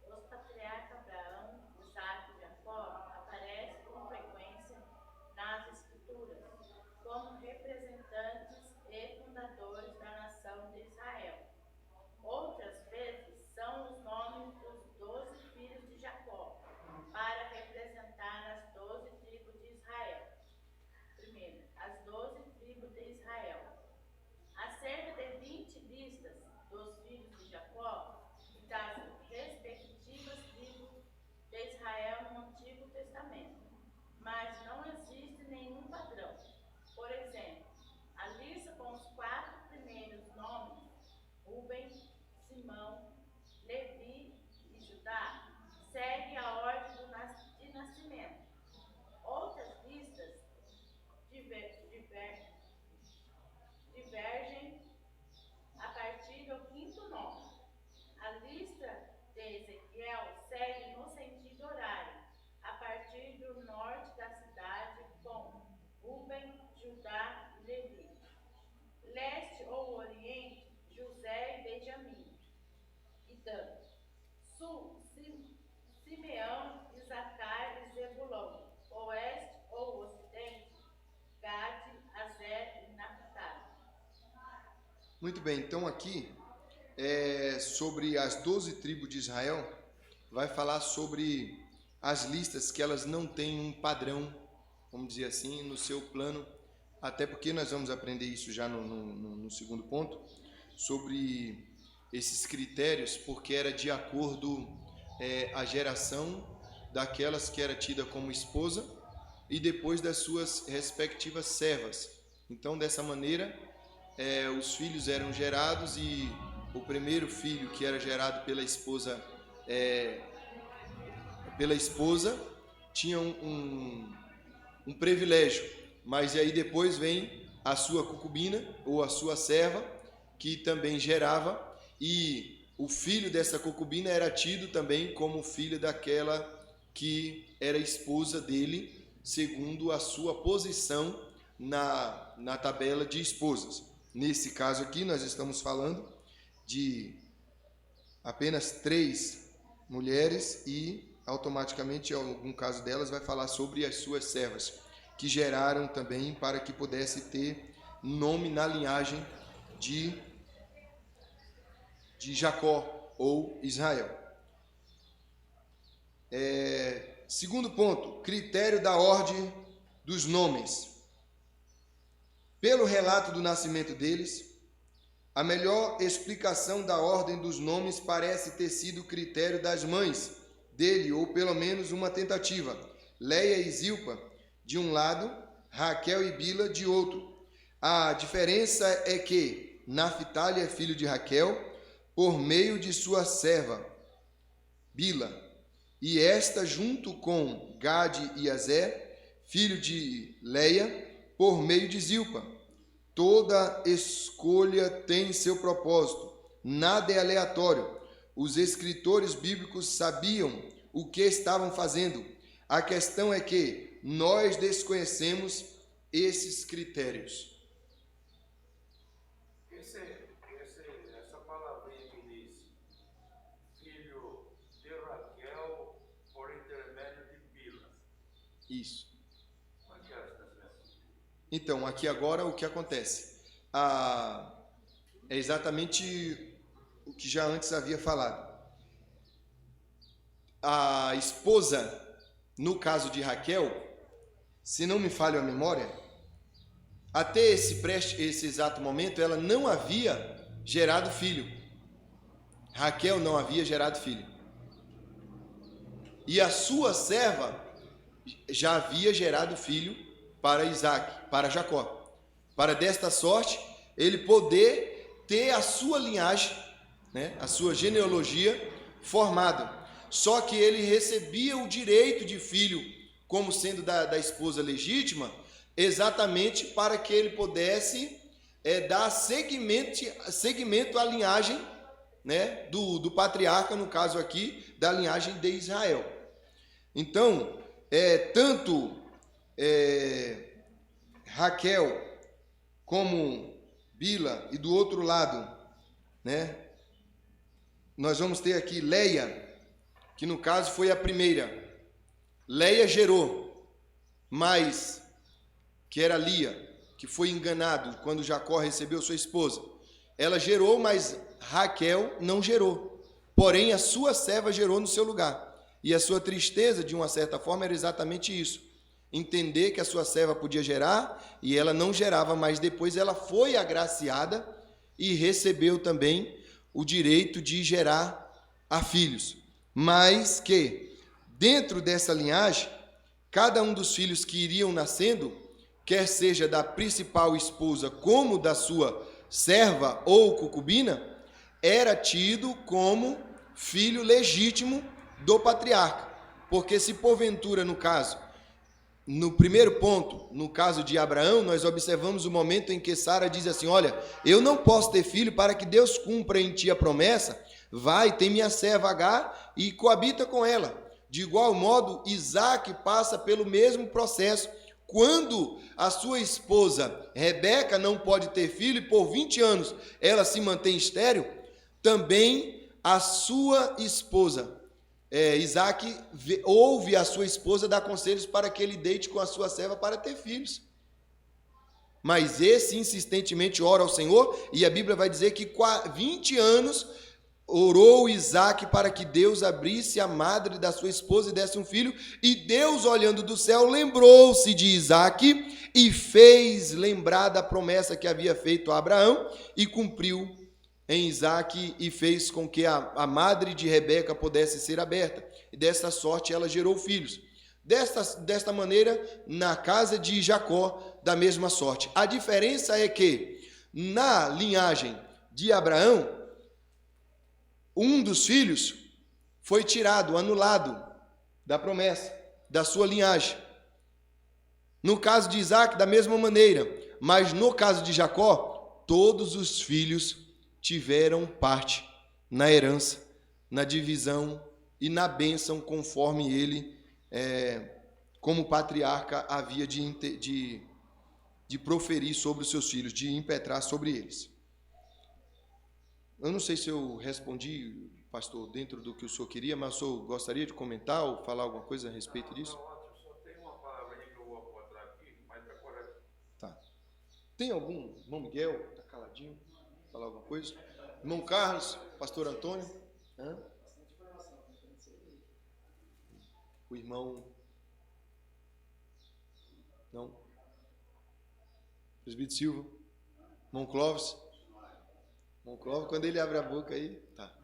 Os patriarcas Abraão, Isaque e Jacó aparecem com frequência nas Escrituras como representantes e fundadores da nação de Israel. Outras vezes são os nomes dos 12 filhos de Jacó, para representar as 12 tribos de Israel. Primeiro, as 12 tribos de Israel. Há cerca de 20 listas dos filhos de Jacó e das respectivas tribos de Israel no Antigo Testamento, mas não existe nenhum padrão. Por exemplo, a lista com os 4 primeiros nomes, Rúben, Simão, Levi e Judá, segue a ordem de nascimento. Outras listas divergem a partir do 5º nome. A lista de Ezequiel segue no sentido horário, a partir do norte da cidade, com Rúben, Judá e Levi. Leste ou oriente, José e Benjamim e Dan. Sul, Simeão, Isacar e Zebulão. Oeste ou ocidente, Gade, Azer e Naphtali. Muito bem, então aqui, sobre as 12 tribos de Israel, vai falar sobre as listas que elas não têm um padrão, vamos dizer assim, no seu plano, até porque nós vamos aprender isso já no segundo ponto, sobre esses critérios, porque era de acordo a geração daquelas que era tida como esposa e depois das suas respectivas servas. Então, dessa maneira, os filhos eram gerados e o primeiro filho que era gerado pela esposa tinha um privilégio, mas aí depois vem a sua concubina ou a sua serva, que também gerava, e o filho dessa concubina era tido também como filho daquela que era esposa dele, segundo a sua posição na tabela de esposas. Nesse caso aqui, nós estamos falando de apenas 3 mulheres e, automaticamente, em algum caso delas, vai falar sobre as suas servas, que geraram também para que pudesse ter nome na linhagem de Jacó ou Israel. Segundo ponto, critério da ordem dos nomes. Pelo relato do nascimento deles, a melhor explicação da ordem dos nomes parece ter sido o critério das mães dele, ou pelo menos uma tentativa. Leia e Zilpa, de um lado, Raquel e Bila, de outro. A diferença é que Naphtali é filho de Raquel por meio de sua serva, Bila, e esta, junto com Gade e Azer, filho de Leia, por meio de Zilpa. Toda escolha tem seu propósito, nada é aleatório. Os escritores bíblicos sabiam o que estavam fazendo. A questão é que nós desconhecemos esses critérios. Essa palavrinha que diz filho de Raquel por intermédio de Bila. Isso. Onde é essa diferença? Então, aqui agora o que acontece? É exatamente o que já antes havia falado. A esposa, no caso de Raquel, se não me falha a memória, até esse exato momento, ela não havia gerado filho. Raquel não havia gerado filho. E a sua serva já havia gerado filho para Isaac, para Jacó. Para desta sorte, ele poder ter a sua linhagem, né, a sua genealogia formada. Só que ele recebia o direito de filho como sendo da esposa legítima, exatamente para que ele pudesse dar seguimento à linhagem, né, do patriarca, no caso aqui, da linhagem de Israel. Então, tanto Raquel como Bila, e do outro lado, né, nós vamos ter aqui Leia, que no caso foi a primeira. Leia gerou, mas que era Lia, que foi enganado quando Jacó recebeu sua esposa. Ela gerou, mas Raquel não gerou. Porém, a sua serva gerou no seu lugar. E a sua tristeza, de uma certa forma, era exatamente isso. Entender que a sua serva podia gerar e ela não gerava, mas depois ela foi agraciada e recebeu também o direito de gerar a filhos. Mas que, dentro dessa linhagem, cada um dos filhos que iriam nascendo, quer seja da principal esposa como da sua serva ou concubina, era tido como filho legítimo do patriarca. Porque se porventura, no caso, no primeiro ponto, no caso de Abraão, nós observamos o momento em que Sara diz assim: olha, eu não posso ter filho para que Deus cumpra em ti a promessa, vai, tem minha serva Agar e coabita com ela. De igual modo, Isaac passa pelo mesmo processo. Quando a sua esposa Rebeca não pode ter filho e por 20 anos ela se mantém estéril, também a sua esposa, Isaac, ouve a sua esposa dar conselhos para que ele deite com a sua serva para ter filhos. Mas esse insistentemente ora ao Senhor, e a Bíblia vai dizer que 20 anos orou Isaac para que Deus abrisse a madre da sua esposa e desse um filho, e Deus, olhando do céu, lembrou-se de Isaac e fez lembrar da promessa que havia feito a Abraão e cumpriu em Isaac e fez com que a madre de Rebeca pudesse ser aberta. E desta sorte ela gerou filhos. Desta maneira, na casa de Jacó, da mesma sorte. A diferença é que, na linhagem de Abraão, um dos filhos foi tirado, anulado da promessa, da sua linhagem. No caso de Isaac, da mesma maneira. Mas no caso de Jacó, todos os filhos tiveram parte na herança, na divisão e na bênção, conforme ele, como patriarca, havia de proferir sobre os seus filhos, de impetrar sobre eles. Eu não sei se eu respondi, pastor, dentro do que o senhor queria, mas o senhor gostaria de comentar ou falar alguma coisa a respeito disso? Só tem uma palavrinha que eu vou apontar aqui, mas está correto. Tá. Tem algum? Irmão Miguel, está caladinho? Falar alguma coisa? Irmão Carlos, pastor Antônio? Hã? O irmão... Não? Presbítero Silva? Irmão Clóvis? Irmão Clóvis, quando ele abre a boca aí, tá.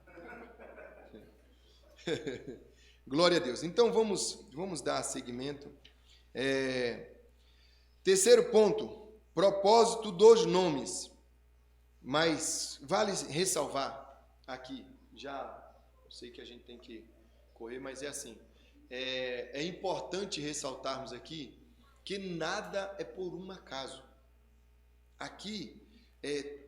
Glória a Deus. Então vamos dar seguimento. Terceiro ponto, propósito dos nomes. Mas vale ressalvar aqui, já eu sei que a gente tem que correr, mas é assim, é importante ressaltarmos aqui que nada é por um acaso. Aqui,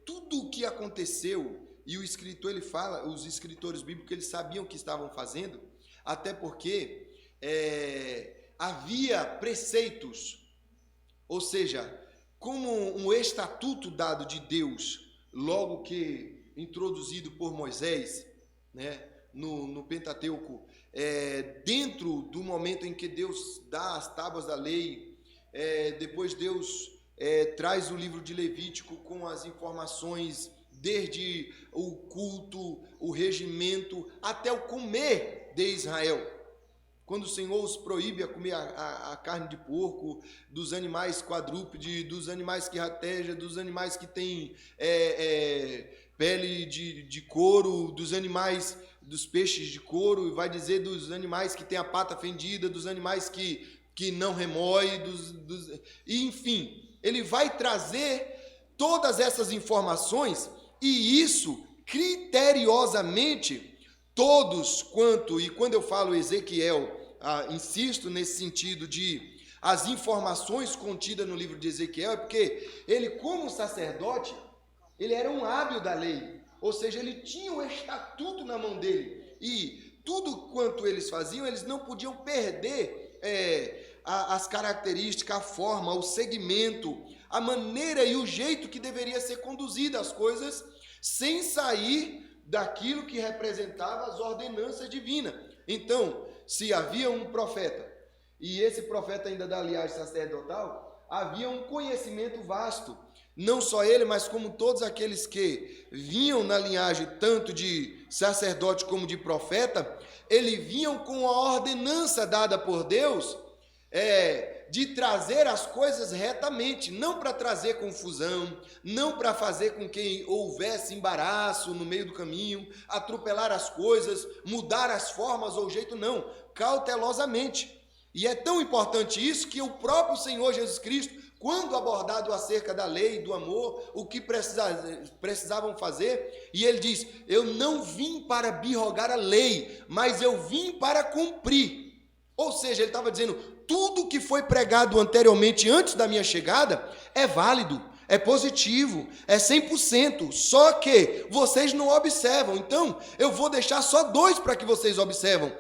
tudo o que aconteceu, e o escritor, ele fala, os escritores bíblicos, eles sabiam o que estavam fazendo, até porque havia preceitos, ou seja, como um estatuto dado de Deus, logo que introduzido por Moisés, né, no Pentateuco, dentro do momento em que Deus dá as tábuas da lei, depois Deus traz o livro de Levítico com as informações, desde o culto, o regimento, até o comer de Israel. Quando o Senhor os proíbe a comer a carne de porco, dos animais quadrúpedes, dos animais que ratejam, dos animais que têm pele de couro, dos animais, dos peixes de couro, vai dizer dos animais que têm a pata fendida, dos animais que não remoem, e enfim, ele vai trazer todas essas informações, e isso criteriosamente todos e quando eu falo Ezequiel, insisto nesse sentido de as informações contidas no livro de Ezequiel, é porque ele, como sacerdote, ele era um hábil da lei, ou seja, ele tinha o estatuto na mão dele, e tudo quanto eles faziam, eles não podiam perder as características, a forma, o segmento, a maneira e o jeito que deveria ser conduzida as coisas, sem sair daquilo que representava as ordenanças divinas. Então, se havia um profeta, e esse profeta ainda da linhagem sacerdotal, havia um conhecimento vasto, não só ele, mas como todos aqueles que vinham na linhagem tanto de sacerdote como de profeta, eles vinham com a ordenança dada por Deus, de trazer as coisas retamente, não para trazer confusão, não para fazer com que houvesse embaraço no meio do caminho, atropelar as coisas, mudar as formas ou jeito, não, cautelosamente. E é tão importante isso que o próprio Senhor Jesus Cristo, quando abordado acerca da lei, do amor, o que precisavam fazer, e ele diz, eu não vim para abrogar a lei, mas eu vim para cumprir. Ou seja, ele estava dizendo, tudo que foi pregado anteriormente, antes da minha chegada, é válido, é positivo, é 100%, só que vocês não observam. Então, eu vou deixar só 2 para que vocês observam.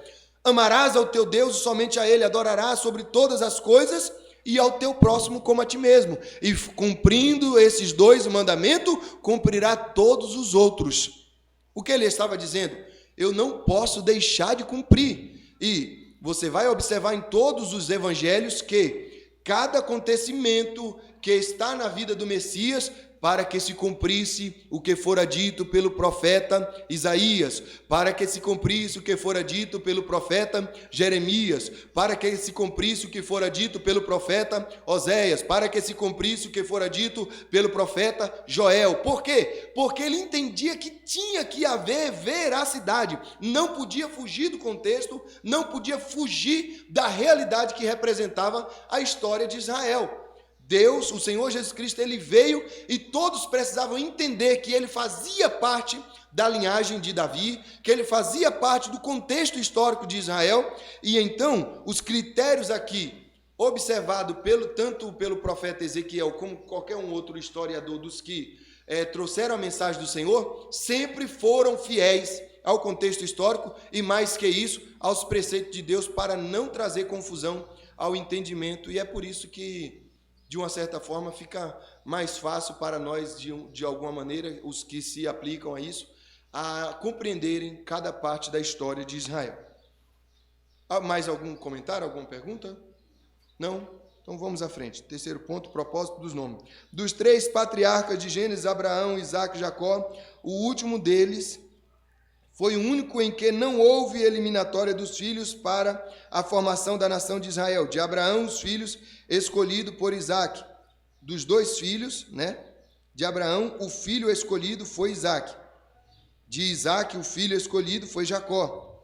Amarás ao teu Deus e somente a Ele adorarás sobre todas as coisas e ao teu próximo como a ti mesmo. E cumprindo esses 2 mandamentos, cumprirá todos os outros. O que ele estava dizendo? Eu não posso deixar de cumprir. E você vai observar em todos os evangelhos que cada acontecimento que está na vida do Messias, para que se cumprisse o que fora dito pelo profeta Isaías, para que se cumprisse o que fora dito pelo profeta Jeremias, para que se cumprisse o que fora dito pelo profeta Oséias, para que se cumprisse o que fora dito pelo profeta Joel. Por quê? Porque ele entendia que tinha que haver veracidade, não podia fugir do contexto, não podia fugir da realidade que representava a história de Israel. Deus, o Senhor Jesus Cristo, ele veio e todos precisavam entender que ele fazia parte da linhagem de Davi, que ele fazia parte do contexto histórico de Israel, e então os critérios aqui, observado tanto pelo profeta Ezequiel como qualquer um outro historiador dos que trouxeram a mensagem do Senhor, sempre foram fiéis ao contexto histórico e, mais que isso, aos preceitos de Deus, para não trazer confusão ao entendimento, e é por isso que, de uma certa forma, fica mais fácil para nós, de alguma maneira, os que se aplicam a isso, a compreenderem cada parte da história de Israel. Há mais algum comentário, alguma pergunta? Não? Então vamos à frente. Terceiro ponto, propósito dos nomes. Dos 3 patriarcas de Gênesis, Abraão, Isaque e Jacó, o último deles foi o único em que não houve eliminatória dos filhos para a formação da nação de Israel. De Abraão, os filhos escolhidos por Isaque. Dos 2 filhos, de Abraão, o filho escolhido foi Isaque. De Isaque, o filho escolhido foi Jacó.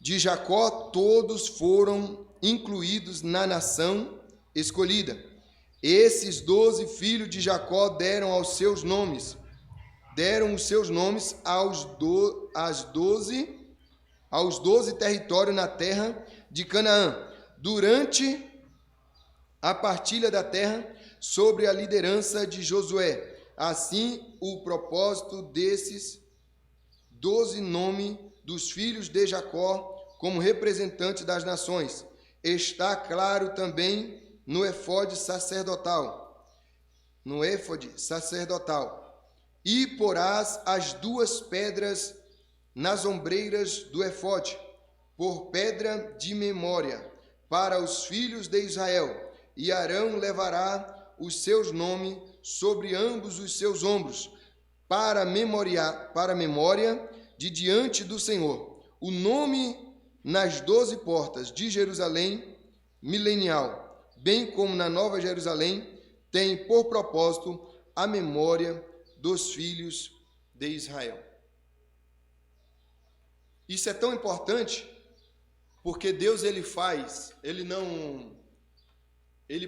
De Jacó, todos foram incluídos na nação escolhida. Esses 12 filhos de Jacó deram os seus nomes aos 12 territórios na terra de Canaã, durante a partilha da terra, sobre a liderança de Josué. Assim, o propósito desses 12 nomes dos filhos de Jacó como representante das nações está claro também no éfode sacerdotal. E porás as 2 pedras nas ombreiras do éfode, por pedra de memória, para os filhos de Israel. E Arão levará os seus nomes sobre ambos os seus ombros, para memória de diante do Senhor. O nome nas 12 portas de Jerusalém milenial, bem como na Nova Jerusalém, tem por propósito a memória dos filhos de Israel. Isso é tão importante porque Deus ele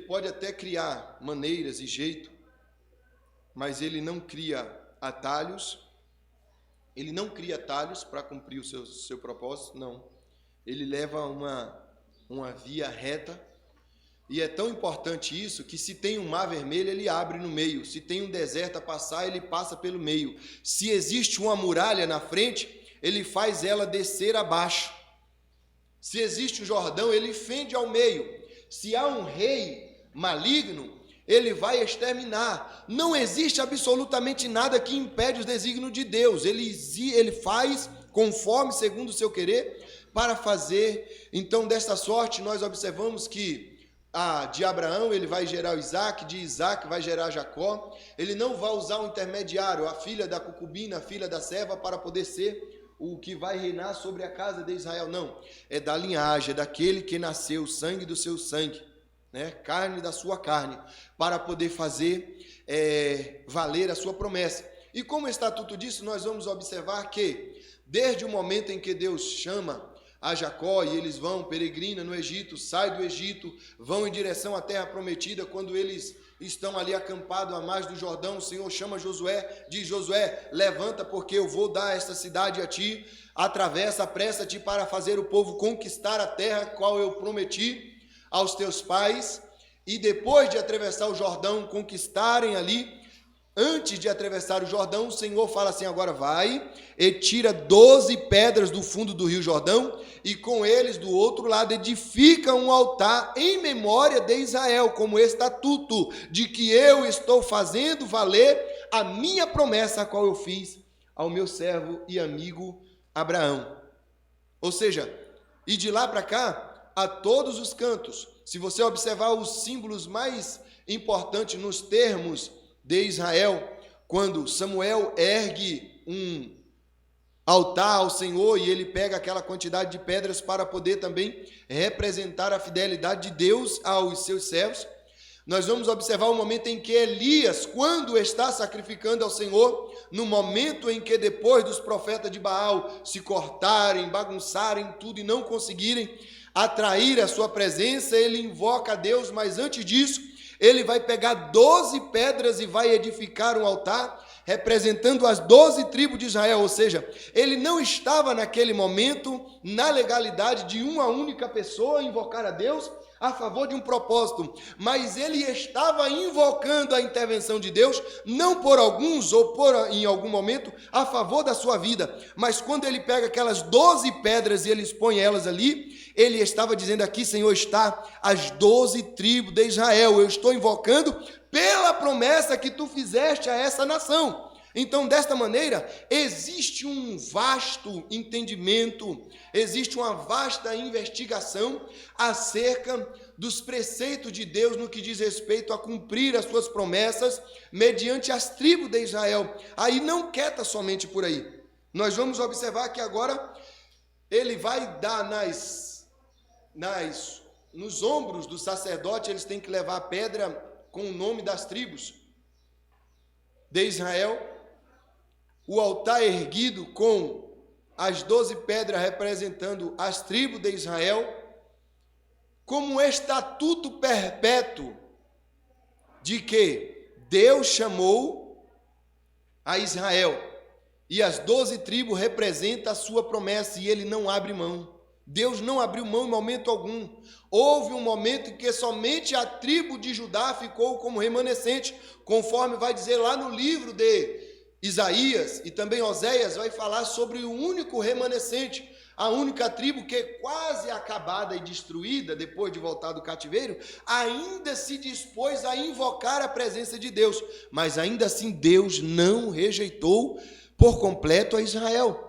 pode até criar maneiras e jeito, mas ele não cria atalhos. Ele não cria atalhos para cumprir o seu propósito, não. Ele leva uma via reta. E é tão importante isso que se tem um mar vermelho, ele abre no meio. Se tem um deserto a passar, ele passa pelo meio. Se existe uma muralha na frente, ele faz ela descer abaixo. Se existe o Jordão, ele fende ao meio. Se há um rei maligno, ele vai exterminar. Não existe absolutamente nada que impede os desígnios de Deus. Ele faz conforme, segundo o seu querer, para fazer. Então, desta sorte, nós observamos que de Abraão ele vai gerar o Isaac, de Isaac vai gerar Jacó. Ele não vai usar um intermediário, a filha da concubina, a filha da serva, para poder ser o que vai reinar sobre a casa de Israel. Não, é da linhagem, é daquele que nasceu, sangue do seu sangue, né? Carne da sua carne, para poder fazer valer a sua promessa. E como estatuto disso, nós vamos observar que, desde o momento em que Deus chama a Jacó e eles vão, peregrina no Egito, sai do Egito, vão em direção à terra prometida, quando eles estão ali acampados à margem do Jordão, o Senhor chama Josué, diz: Josué, levanta, porque eu vou dar esta cidade a ti, atravessa, apressa-te para fazer o povo conquistar a terra qual eu prometi aos teus pais. E depois de atravessar o Jordão, conquistarem ali, antes de atravessar o Jordão, o Senhor fala assim: agora vai e tira 12 pedras do fundo do rio Jordão, e com eles do outro lado edifica um altar em memória de Israel, como estatuto de que eu estou fazendo valer a minha promessa, a qual eu fiz ao meu servo e amigo Abraão. Ou seja, e de lá para cá, a todos os cantos, se você observar os símbolos mais importantes nos termos de Israel, quando Samuel ergue um altar ao Senhor e ele pega aquela quantidade de pedras para poder também representar a fidelidade de Deus aos seus servos, nós vamos observar o momento em que Elias, quando está sacrificando ao Senhor, no momento em que depois dos profetas de Baal se cortarem, bagunçarem tudo e não conseguirem atrair a sua presença, ele invoca a Deus, mas antes disso, ele vai pegar 12 pedras e vai edificar um altar, representando as 12 tribos de Israel. Ou seja, ele não estava naquele momento na legalidade de uma única pessoa invocar a Deus a favor de um propósito, mas ele estava invocando a intervenção de Deus, não por alguns ou em algum momento a favor da sua vida, mas quando ele pega aquelas 12 pedras e ele expõe elas ali, ele estava dizendo: aqui, Senhor, está as 12 tribos de Israel, eu estou invocando pela promessa que tu fizeste a essa nação. Então, desta maneira, existe um vasto entendimento, existe uma vasta investigação acerca dos preceitos de Deus no que diz respeito a cumprir as suas promessas mediante as tribos de Israel. Aí não quieta somente por aí. Nós vamos observar que agora ele vai dar nos ombros do sacerdote, eles têm que levar a pedra com o nome das tribos de Israel, o altar erguido com as 12 pedras representando as tribos de Israel, como um estatuto perpétuo de que Deus chamou a Israel, e as 12 tribos representam a sua promessa, e ele não abre mão. Deus não abriu mão em momento algum. Houve um momento em que somente a tribo de Judá ficou como remanescente, conforme vai dizer lá no livro de Isaías, e também Oséias vai falar sobre o único remanescente, a única tribo que quase acabada e destruída depois de voltar do cativeiro, ainda se dispôs a invocar a presença de Deus, mas ainda assim Deus não rejeitou por completo a Israel.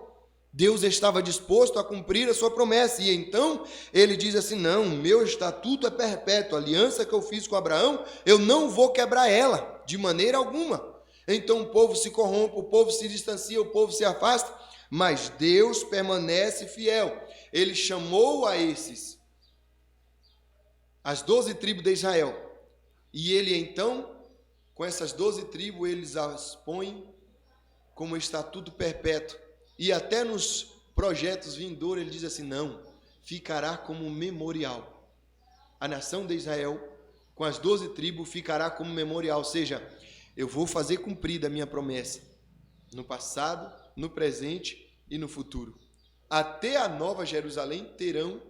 Deus estava disposto a cumprir a sua promessa, e então ele diz assim: não, meu estatuto é perpétuo, a aliança que eu fiz com Abraão, eu não vou quebrar ela, de maneira alguma. Então o povo se corrompe, o povo se distancia, o povo se afasta, mas Deus permanece fiel. Ele chamou a as 12 tribos de Israel, e ele então, com essas 12 tribos, eles as põe como estatuto perpétuo. E até nos projetos vindouros ele diz assim: não, ficará como memorial. A nação de Israel, com as 12 tribos, ficará como memorial. Ou seja, eu vou fazer cumprida a minha promessa, no passado, no presente e no futuro. Até a Nova Jerusalém terão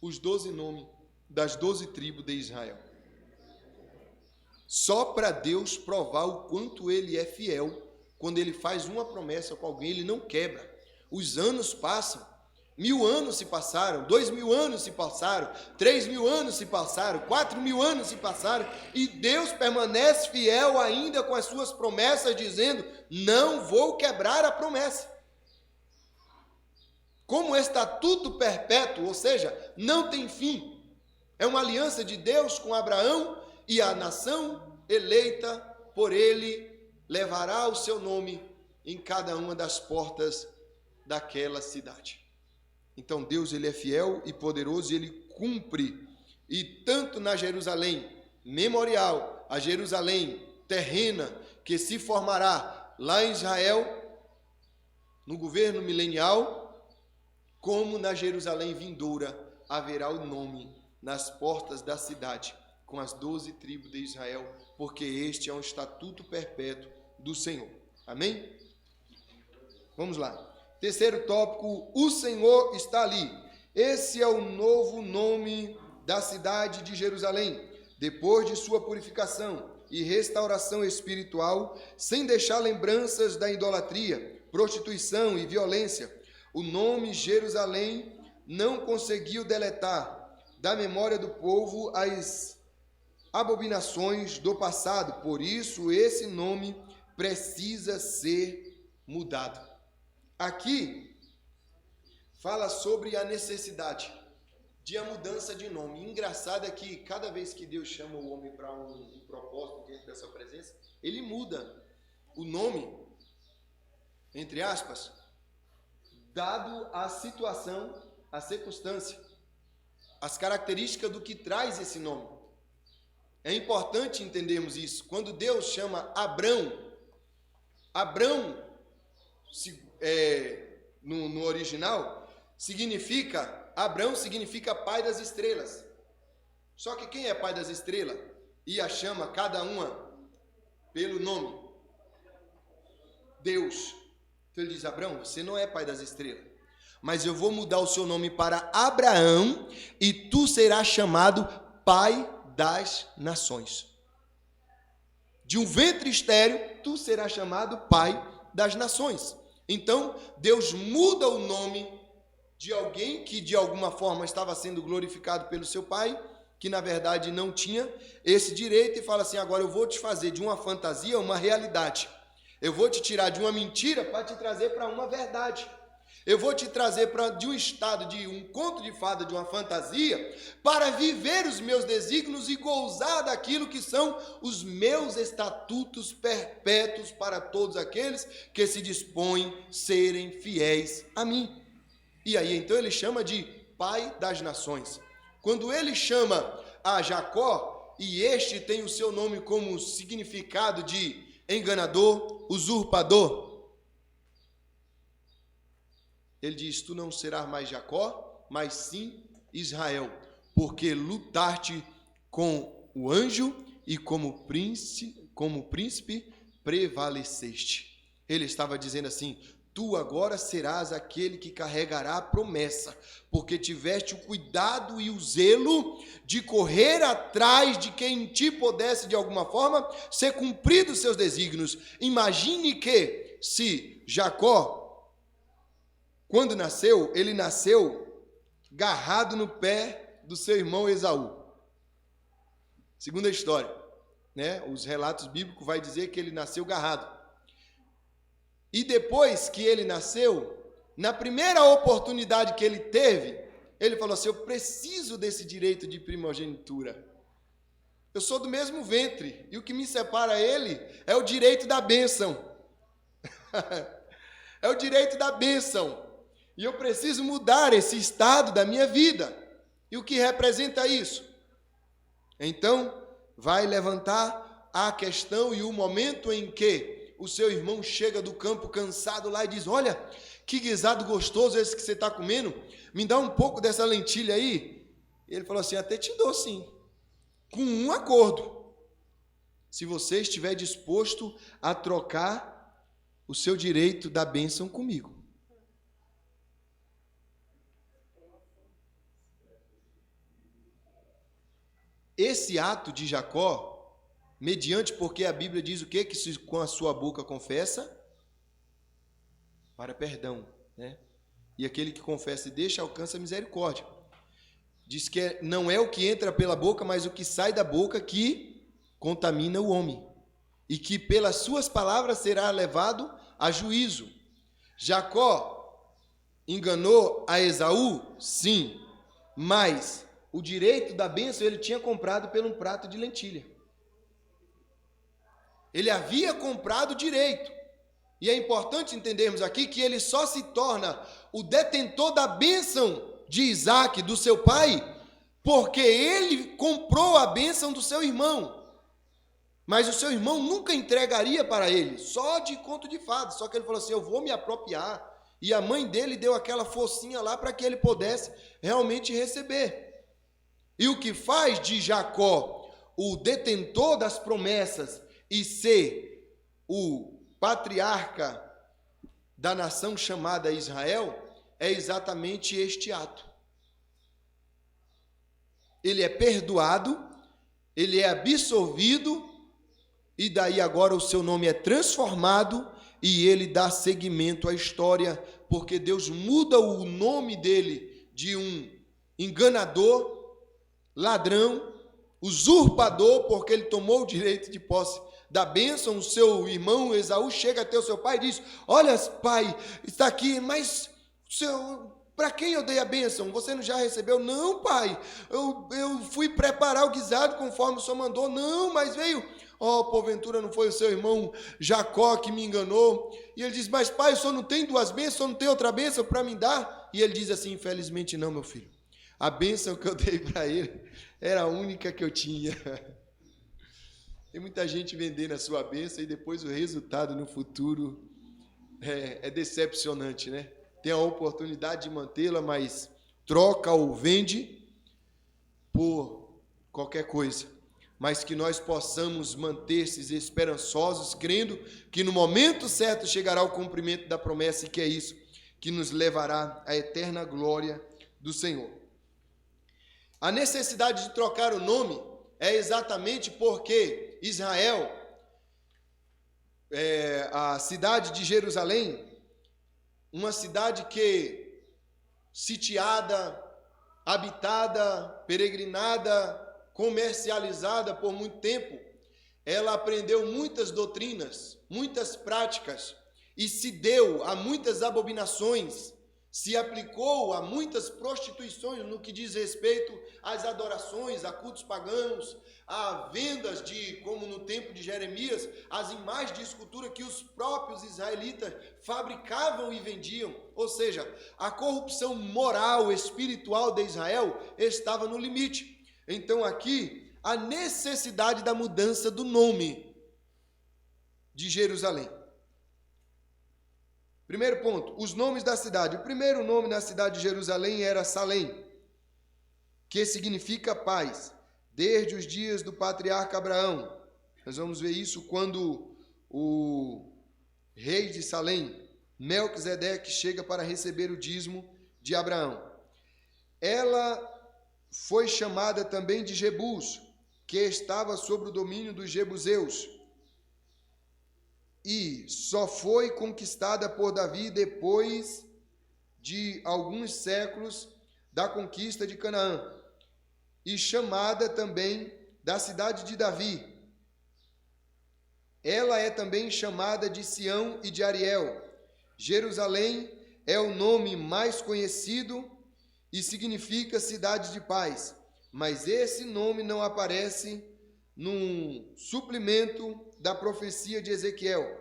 os 12 nomes das 12 tribos de Israel. Só para Deus provar o quanto ele é fiel, quando ele faz uma promessa com alguém, ele não quebra. Os anos passam 1000 anos se passaram, 2000 anos se passaram, 3000 anos se passaram, 4000 anos se passaram, e Deus permanece fiel ainda com as suas promessas, dizendo: não vou quebrar a promessa. Como estatuto perpétuo, ou seja, não tem fim. É uma aliança de Deus com Abraão, e a nação eleita por ele levará o seu nome em cada uma das portas daquela cidade. Então Deus, ele é fiel e poderoso, e ele cumpre. E tanto na Jerusalém memorial, a Jerusalém terrena, que se formará lá em Israel, no governo milenial, como na Jerusalém vindoura, haverá o nome nas portas da cidade, com as 12 tribos de Israel, porque este é um estatuto perpétuo do Senhor. Amém? Vamos lá. Terceiro tópico, o Senhor está ali. Esse é o novo nome da cidade de Jerusalém, depois de sua purificação e restauração espiritual, sem deixar lembranças da idolatria, prostituição e violência. O nome Jerusalém não conseguiu deletar da memória do povo as abominações do passado, por isso esse nome precisa ser mudado. Aqui fala sobre a necessidade de a mudança de nome. Engraçado é que cada vez que Deus chama o homem para um propósito dentro da sua presença, ele muda o nome, entre aspas, dado a situação, a circunstância, as características do que traz esse nome. É importante entendermos isso. Quando Deus chama Abrão, no original, Abrão significa pai das estrelas. Só que quem é pai das estrelas? E a chama cada uma pelo nome? Deus. Então ele diz: Abrão, você não é pai das estrelas, mas eu vou mudar o seu nome para Abraão, e tu serás chamado pai das nações. De um ventre estéril, tu serás chamado pai das nações. Então, Deus muda o nome de alguém que de alguma forma estava sendo glorificado pelo seu pai, que na verdade não tinha esse direito, e fala assim: agora eu vou te fazer de uma fantasia uma realidade. Eu vou te tirar de uma mentira para te trazer para uma verdade. Eu vou te trazer de um estado de um conto de fada, de uma fantasia, para viver os meus desígnios e gozar daquilo que são os meus estatutos perpétuos para todos aqueles que se dispõem a serem fiéis a mim. E aí então ele chama de pai das nações. Quando ele chama a Jacó, e este tem o seu nome como significado de enganador, usurpador, ele diz: tu não serás mais Jacó, mas sim Israel, porque lutaste com o anjo e como príncipe prevaleceste. Ele estava dizendo assim: tu agora serás aquele que carregará a promessa, porque tiveste o cuidado e o zelo de correr atrás de quem em ti pudesse de alguma forma ser cumprido os seus desígnios. Imagine que se Jacó, quando nasceu, ele nasceu garrado no pé do seu irmão Esaú. Segunda história, né? Os relatos bíblicos vai dizer que ele nasceu garrado. E depois que ele nasceu, na primeira oportunidade que ele teve, ele falou assim: eu preciso desse direito de primogenitura. Eu sou do mesmo ventre, e o que me separa ele é o direito da bênção. É o direito da bênção. E eu preciso mudar esse estado da minha vida. E o que representa isso? Então, vai levantar a questão e o momento em que o seu irmão chega do campo cansado lá e diz: olha, que guisado gostoso esse que você está comendo, me dá um pouco dessa lentilha aí. E ele falou assim: até te dou sim, com um acordo, se você estiver disposto a trocar o seu direito da bênção comigo. Esse ato de Jacó, mediante, porque a Bíblia diz o quê? Que se com a sua boca confessa, para perdão, né? e aquele que confessa e deixa alcança a misericórdia. Diz que não é o que entra pela boca, mas o que sai da boca que contamina o homem, e que pelas suas palavras será levado a juízo. Jacó enganou a Esaú? Sim, mas o direito da bênção ele tinha comprado por um prato de lentilha. Ele havia comprado o direito. E é importante entendermos aqui que ele só se torna o detentor da bênção de Isaac, do seu pai, porque ele comprou a bênção do seu irmão. Mas o seu irmão nunca entregaria para ele, só de conto de fadas. Só que ele falou assim, eu vou me apropriar. E a mãe dele deu aquela forcinha lá para que ele pudesse realmente receber. E o que faz de Jacó o detentor das promessas e ser o patriarca da nação chamada Israel é exatamente este ato. Ele é perdoado, ele é absolvido, e daí agora o seu nome é transformado e ele dá seguimento à história, porque Deus muda o nome dele de um enganador, ladrão, usurpador, porque ele tomou o direito de posse da bênção. O seu irmão Esaú chega até o seu pai e diz, olha pai, está aqui, mas para quem eu dei a bênção? Você não já recebeu? Não, pai, eu fui preparar o guisado conforme o senhor mandou. Não, mas veio, porventura não foi o seu irmão Jacó que me enganou? E ele diz, mas pai, o senhor não tem duas bênçãos, o senhor não tem outra bênção para me dar? E ele diz assim, infelizmente não, meu filho, a bênção que eu dei para ele era a única que eu tinha. Tem muita gente vendendo a sua bênção e depois o resultado no futuro é decepcionante, né? Tem a oportunidade de mantê-la, mas troca ou vende por qualquer coisa. Mas que nós possamos manter-se esperançosos, crendo que no momento certo chegará o cumprimento da promessa, e que é isso que nos levará à eterna glória do Senhor. A necessidade de trocar o nome é exatamente porque Israel, a cidade de Jerusalém, uma cidade que sitiada, habitada, peregrinada, comercializada por muito tempo, ela aprendeu muitas doutrinas, muitas práticas e se deu a muitas abominações, se aplicou a muitas prostituições no que diz respeito às adorações, a cultos paganos, a vendas de, como no tempo de Jeremias, as imagens de escultura que os próprios israelitas fabricavam e vendiam. Ou seja, a corrupção moral, espiritual de Israel estava no limite. Então aqui, a necessidade da mudança do nome de Jerusalém. Primeiro ponto, os nomes da cidade. O primeiro nome na cidade de Jerusalém era Salém, que significa paz, desde os dias do patriarca Abraão. Nós vamos ver isso quando o rei de Salém, Melquisedeque, chega para receber o dízimo de Abraão. Ela foi chamada também de Jebus, que estava sob o domínio dos jebuseus, e só foi conquistada por Davi depois de alguns séculos da conquista de Canaã, e chamada também da cidade de Davi. Ela é também chamada de Sião e de Ariel. Jerusalém é o nome mais conhecido e significa cidade de paz, mas esse nome não aparece num suplemento da profecia de Ezequiel.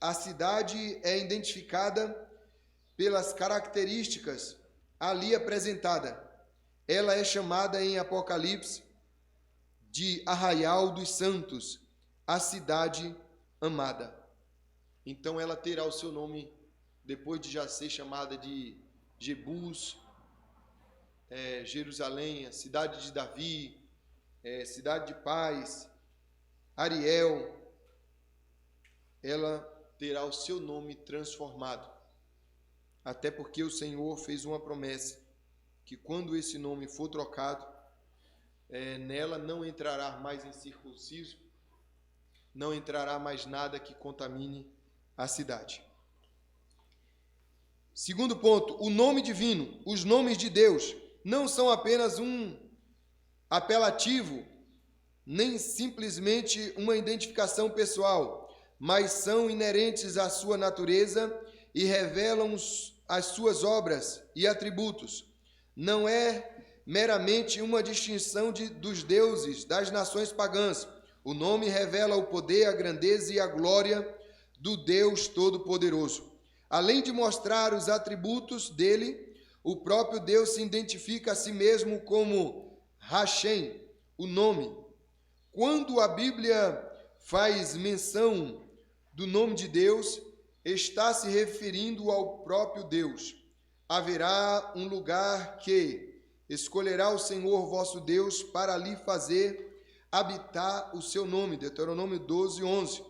A cidade é identificada pelas características ali apresentada. Ela é chamada em Apocalipse de Arraial dos Santos, a cidade amada. Então ela terá o seu nome, depois de já ser chamada de Jebus, Jerusalém, a cidade de Davi, cidade de paz, Ariel, ela terá o seu nome transformado. Até porque o Senhor fez uma promessa, que quando esse nome for trocado, nela não entrará mais incircunciso, não entrará mais nada que contamine a cidade. Segundo ponto, o nome divino, os nomes de Deus, não são apenas um apelativo, nem simplesmente uma identificação pessoal, mas são inerentes à sua natureza e revelam as suas obras e atributos. Não é meramente uma distinção dos deuses das nações pagãs. O nome revela o poder, a grandeza e a glória do Deus Todo-Poderoso. Além de mostrar os atributos dele, o próprio Deus se identifica a si mesmo como Hashem, o nome. Quando a Bíblia faz menção do nome de Deus, está se referindo ao próprio Deus. Haverá um lugar que escolherá o Senhor vosso Deus para ali fazer habitar o seu nome. Deuteronômio 12, 11.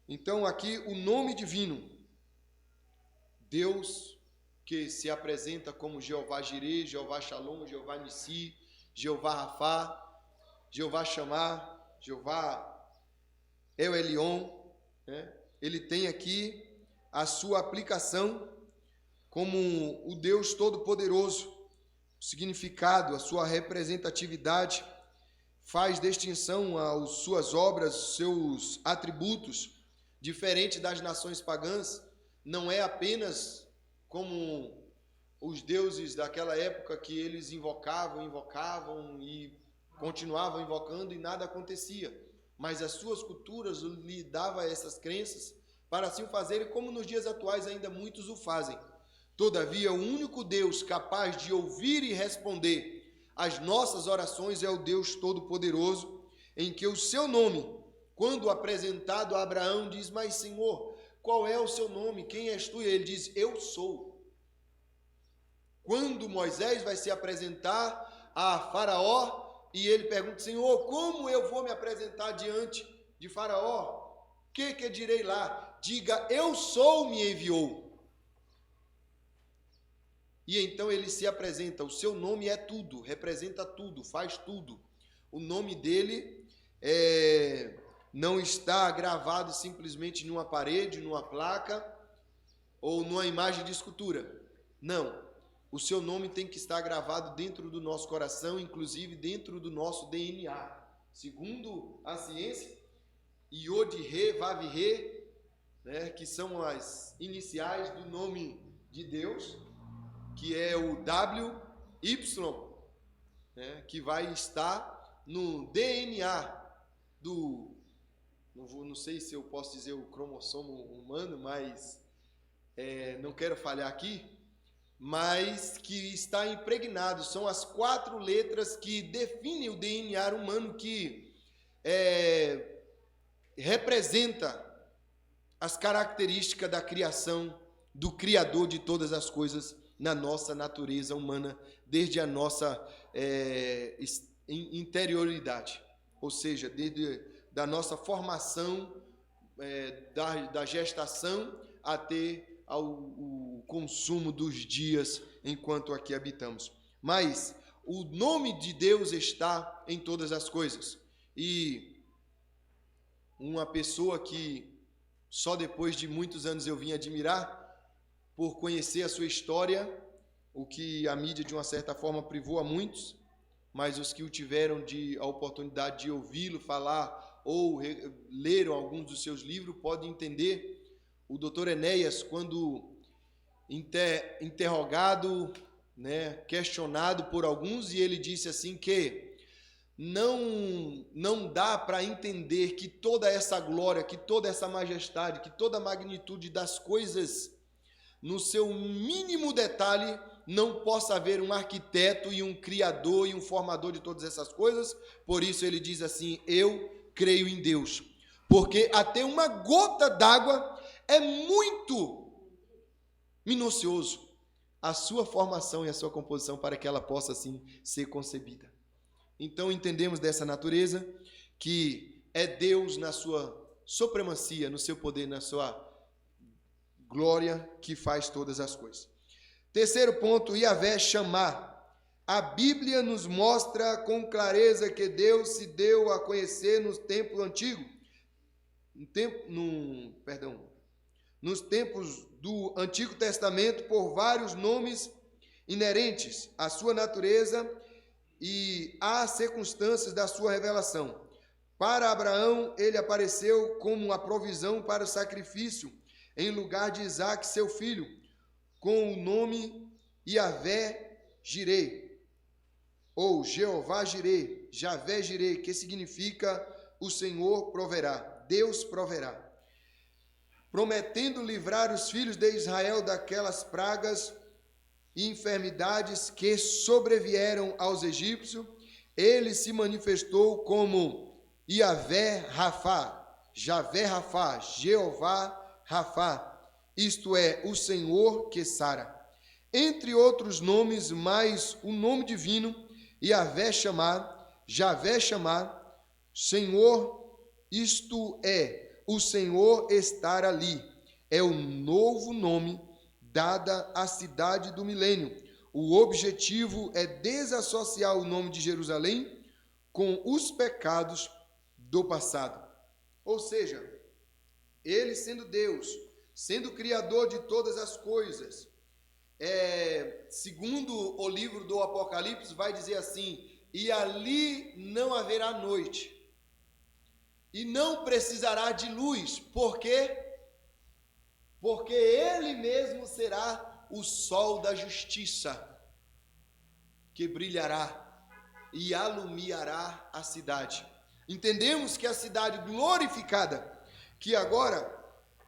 Então aqui o nome divino, Deus que se apresenta como Jeová Jireh, Jeová Shalom, Jeová Nissi, Jeová Rafá, Jeová Shammah, Jeová El Elyon, né? Ele tem aqui a sua aplicação como o Deus Todo-Poderoso. O significado, a sua representatividade faz distinção às suas obras, seus atributos, diferente das nações pagãs. Não é apenas como os deuses daquela época que eles invocavam e continuavam invocando e nada acontecia. Mas as suas culturas lhe davam essas crenças para assim o fazerem, como nos dias atuais ainda muitos o fazem. Todavia, o único Deus capaz de ouvir e responder às nossas orações é o Deus Todo-Poderoso, em que o seu nome, quando apresentado a Abraão, diz: mas Senhor, qual é o seu nome? Quem és tu? E ele diz: eu sou. Quando Moisés vai se apresentar a Faraó, e ele pergunta: Senhor, como eu vou me apresentar diante de Faraó? O que direi lá? Diga: eu sou, me enviou. E então ele se apresenta. O seu nome é tudo, representa tudo, faz tudo. O nome dele não está gravado simplesmente numa parede, numa placa ou numa imagem de escultura. Não. O seu nome tem que estar gravado dentro do nosso coração, inclusive dentro do nosso DNA. Segundo a ciência, Yod-He, Vav-He, né, que são as iniciais do nome de Deus, que é o WY, né, que vai estar no DNA do... Não sei se eu posso dizer o cromossomo humano, mas não quero falhar aqui, mas que está impregnado. São as 4 letras que definem o DNA humano, que representa as características da criação, do Criador de todas as coisas na nossa natureza humana, desde a nossa interioridade, ou seja, desde da nossa formação, da gestação até ao consumo dos dias enquanto aqui habitamos. Mas o nome de Deus está em todas as coisas. E uma pessoa que só depois de muitos anos eu vim admirar, por conhecer a sua história, o que a mídia de uma certa forma privou a muitos, mas os que o tiveram a oportunidade de ouvi-lo falar ou leram alguns dos seus livros podem entender. O Dr. Enéas, quando interrogado, né, questionado por alguns, e ele disse assim que não dá para entender que toda essa glória, que toda essa majestade, que toda a magnitude das coisas, no seu mínimo detalhe, não possa haver um arquiteto e um criador e um formador de todas essas coisas. Por isso ele diz assim: eu creio em Deus, porque até uma gota d'água é muito minucioso a sua formação e a sua composição para que ela possa assim ser concebida. Então entendemos dessa natureza que é Deus na sua supremacia, no seu poder, na sua glória, que faz todas as coisas. Terceiro ponto, Yahvé Shammah. A Bíblia nos mostra com clareza que Deus se deu nos tempos do Antigo Testamento por vários nomes inerentes à sua natureza e às circunstâncias da sua revelação. Para Abraão, ele apareceu como a provisão para o sacrifício em lugar de Isaque, seu filho, com o nome Yahvé Jireh, ou Jeová Jireh, Javé Jireh, que significa o Senhor proverá, Deus proverá, prometendo livrar os filhos de Israel daquelas pragas e enfermidades que sobrevieram aos egípcios. Ele se manifestou como Yahvé Rafá, Javé Rafá, Jeová Rafá, isto é, o Senhor que sara. Entre outros nomes, mais o nome divino, Yahvé Chamar, Javé Chamar, Senhor, isto é, o Senhor estar ali. É o novo nome dada à cidade do milênio. O objetivo é desassociar o nome de Jerusalém com os pecados do passado. Ou seja, ele sendo Deus, sendo Criador de todas as coisas, segundo o livro do Apocalipse, vai dizer assim: e ali não haverá noite, e não precisará de luz. Por quê? Porque ele mesmo será o sol da justiça, que brilhará e alumiará a cidade. Entendemos que a cidade glorificada, que agora,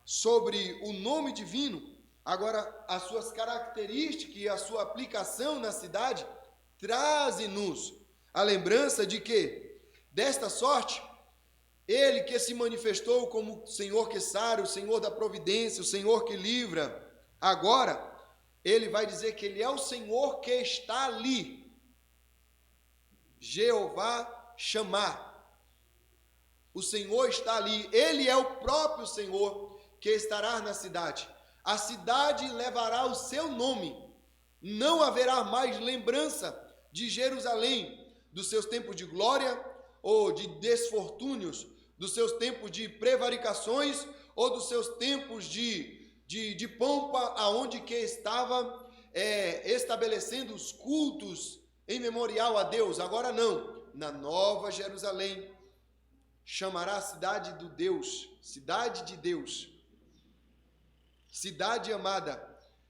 sobre o nome divino, agora as suas características e a sua aplicação na cidade, trazem-nos a lembrança de que, desta sorte, ele que se manifestou como o Senhor que sara, o Senhor da providência, o Senhor que livra, agora, ele vai dizer que ele é o Senhor que está ali. Jeová Chamar. O Senhor está ali, ele é o próprio Senhor que estará na cidade. A cidade levará o seu nome. Não haverá mais lembrança de Jerusalém, dos seus tempos de glória ou de desfortúnios, dos seus tempos de prevaricações ou dos seus tempos de pompa, aonde que estava estabelecendo os cultos em memorial a Deus. Agora não, na Nova Jerusalém, chamará a cidade do Deus, cidade de Deus, cidade amada,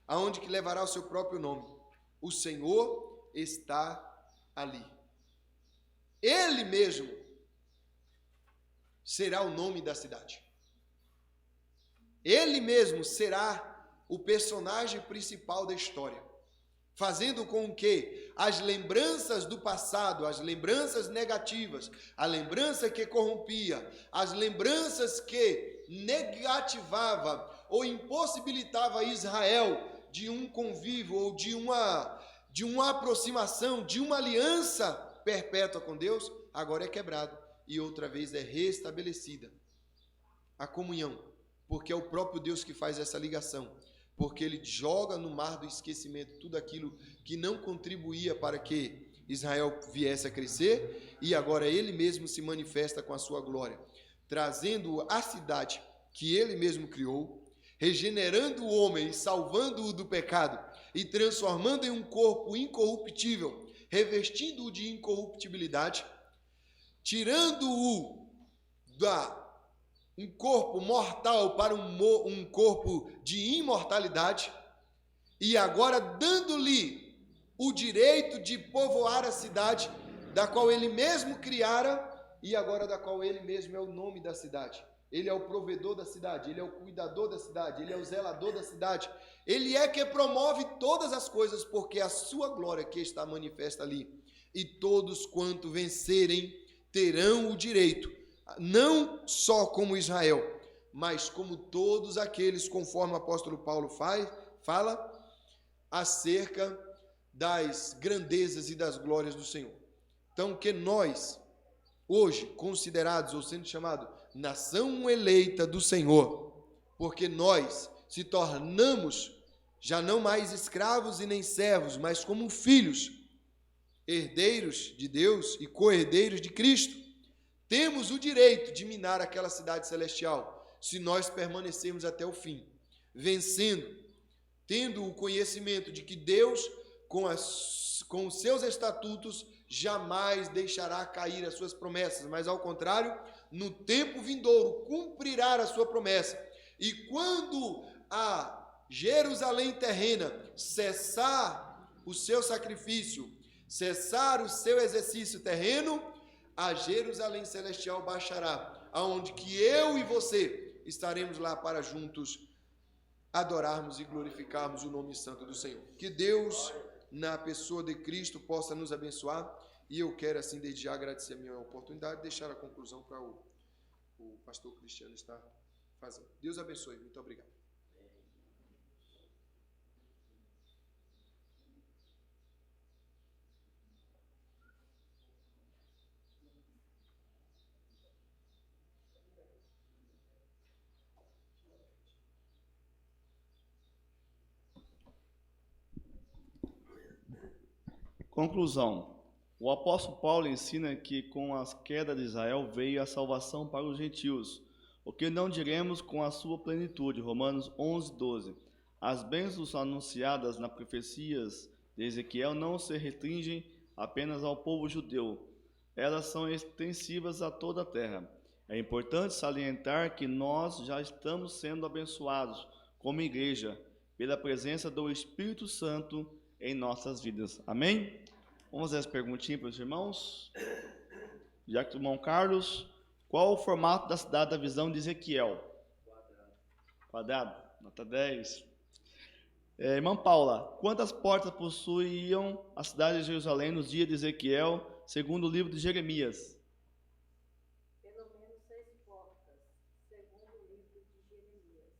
aonde que levará o seu próprio nome. O Senhor está ali. Ele mesmo será o nome da cidade. Ele mesmo será o personagem principal da história, fazendo com que as lembranças do passado, as lembranças negativas, a lembrança que corrompia, as lembranças que negativava ou impossibilitava Israel de um convívio ou de uma aproximação, de uma aliança perpétua com Deus, agora é quebrado e outra vez é restabelecida a comunhão, porque é o próprio Deus que faz essa ligação, porque ele joga no mar do esquecimento tudo aquilo que não contribuía para que Israel viesse a crescer, e agora ele mesmo se manifesta com a sua glória, trazendo a cidade que ele mesmo criou, regenerando o homem e salvando-o do pecado, e transformando em um corpo incorruptível, revestindo-o de incorruptibilidade, tirando-o um corpo mortal para um corpo de imortalidade, e agora dando-lhe o direito de povoar a cidade, da qual ele mesmo criara, e agora da qual ele mesmo é o nome da cidade. Ele é o provedor da cidade, ele é o cuidador da cidade, ele é o zelador da cidade, ele é que promove todas as coisas, porque a sua glória que está manifesta ali, e todos quanto vencerem terão o direito, não só como Israel, mas como todos aqueles, conforme o apóstolo Paulo fala, acerca das grandezas e das glórias do Senhor. Então, que nós, hoje, considerados ou sendo chamados nação eleita do Senhor, porque nós se tornamos já não mais escravos e nem servos, mas como filhos, herdeiros de Deus e co-herdeiros de Cristo, temos o direito de minar aquela cidade celestial, se nós permanecermos até o fim. vencendo, tendo o conhecimento de que Deus, com os seus estatutos, jamais deixará cair as suas promessas, mas ao contrário, no tempo vindouro, cumprirá a sua promessa. E quando a Jerusalém terrena cessar o seu sacrifício, cessar o seu exercício terreno, a Jerusalém celestial baixará, aonde que eu e você estaremos lá para juntos adorarmos e glorificarmos o nome santo do Senhor. Que Deus, na pessoa de Cristo, possa nos abençoar. E eu quero, assim, desde já agradecer a minha oportunidade, deixar a conclusão para o pastor Cristiano estar fazendo. Deus abençoe. Muito obrigado. Conclusão. O apóstolo Paulo ensina que com a queda de Israel veio a salvação para os gentios, o que não diremos com a sua plenitude. Romanos 11:12. As bênçãos anunciadas nas profecias de Ezequiel não se restringem apenas ao povo judeu. Elas são extensivas a toda a terra. É importante salientar que nós já estamos sendo abençoados como igreja pela presença do Espírito Santo em nossas vidas. Amém? Vamos fazer as perguntinhas para os irmãos. Já que o irmão Carlos, qual o formato da cidade da visão de Ezequiel? Quadrado. Nota 10. Irmã Paula, quantas portas possuíam a cidade de Jerusalém nos dias de Ezequiel, segundo o livro de Jeremias? Pelo menos 6 portas, segundo o livro de Jeremias.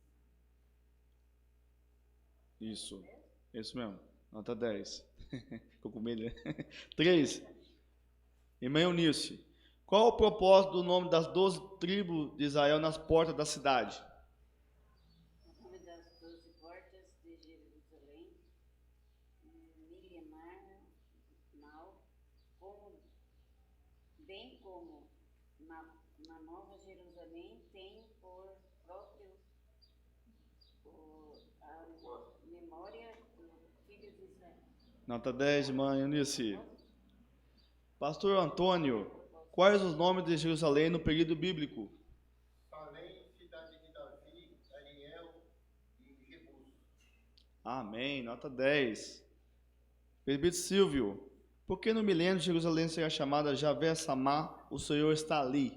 Isso mesmo. Nota 10. Ficou com medo, né? 3. Irmã Eunice, qual o propósito do nome das 12 tribos de Israel nas portas da cidade? O nome das 12 portas de Jerusalém, milenar, bem como na Nova Jerusalém, tem por próprio a memória do filho de Israel. Nota 10, irmã Eunice. Pastor Antônio, quais os nomes de Jerusalém no período bíblico? Salém, cidade de Davi, Ariel e Jebus. Amém. Nota 10. Presbítero Silvio, por que no milênio de Jerusalém será chamada Javé Samá, o Senhor está ali?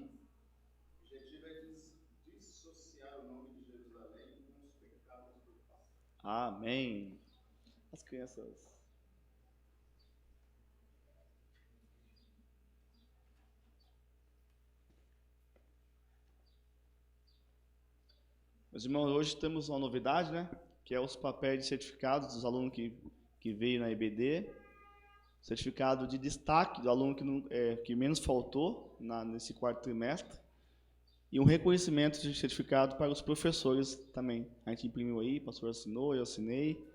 O objetivo é dissociar o nome de Jerusalém com os pecados do passado. Amém. As crianças. Meus irmãos, hoje temos uma novidade, né? Que é os papéis de certificados dos alunos que veio na EBD. Certificado de destaque do aluno que menos faltou nesse quarto trimestre. E um reconhecimento de certificado para os professores também. A gente imprimiu aí, o pastor assinou, eu assinei.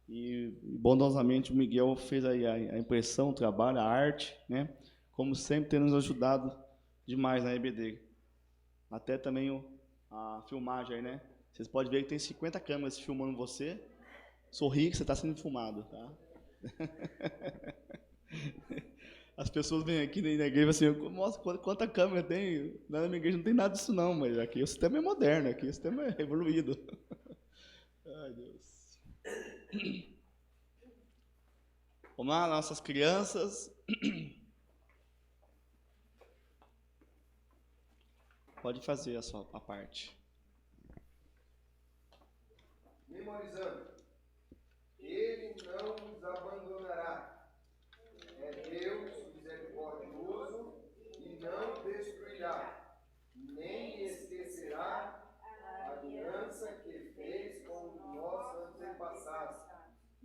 E bondosamente o Miguel fez aí a impressão, o trabalho, a arte, né? Como sempre, tem nos ajudado demais na EBD. Até também a filmagem aí, né? Vocês podem ver que tem 50 câmeras filmando você. Sorri que você está sendo filmado, tá? As pessoas vêm aqui na igreja e assim, nossa, quanta câmera tem? Na minha igreja não tem nada disso não, mas aqui o sistema é moderno, aqui o sistema é evoluído. Ai, Deus. Vamos lá, nossas crianças. Pode fazer a parte. Memorizando. Ele não nos abandonará. É Deus misericordioso e não destruirá, nem esquecerá a aliança que fez com nossos antepassados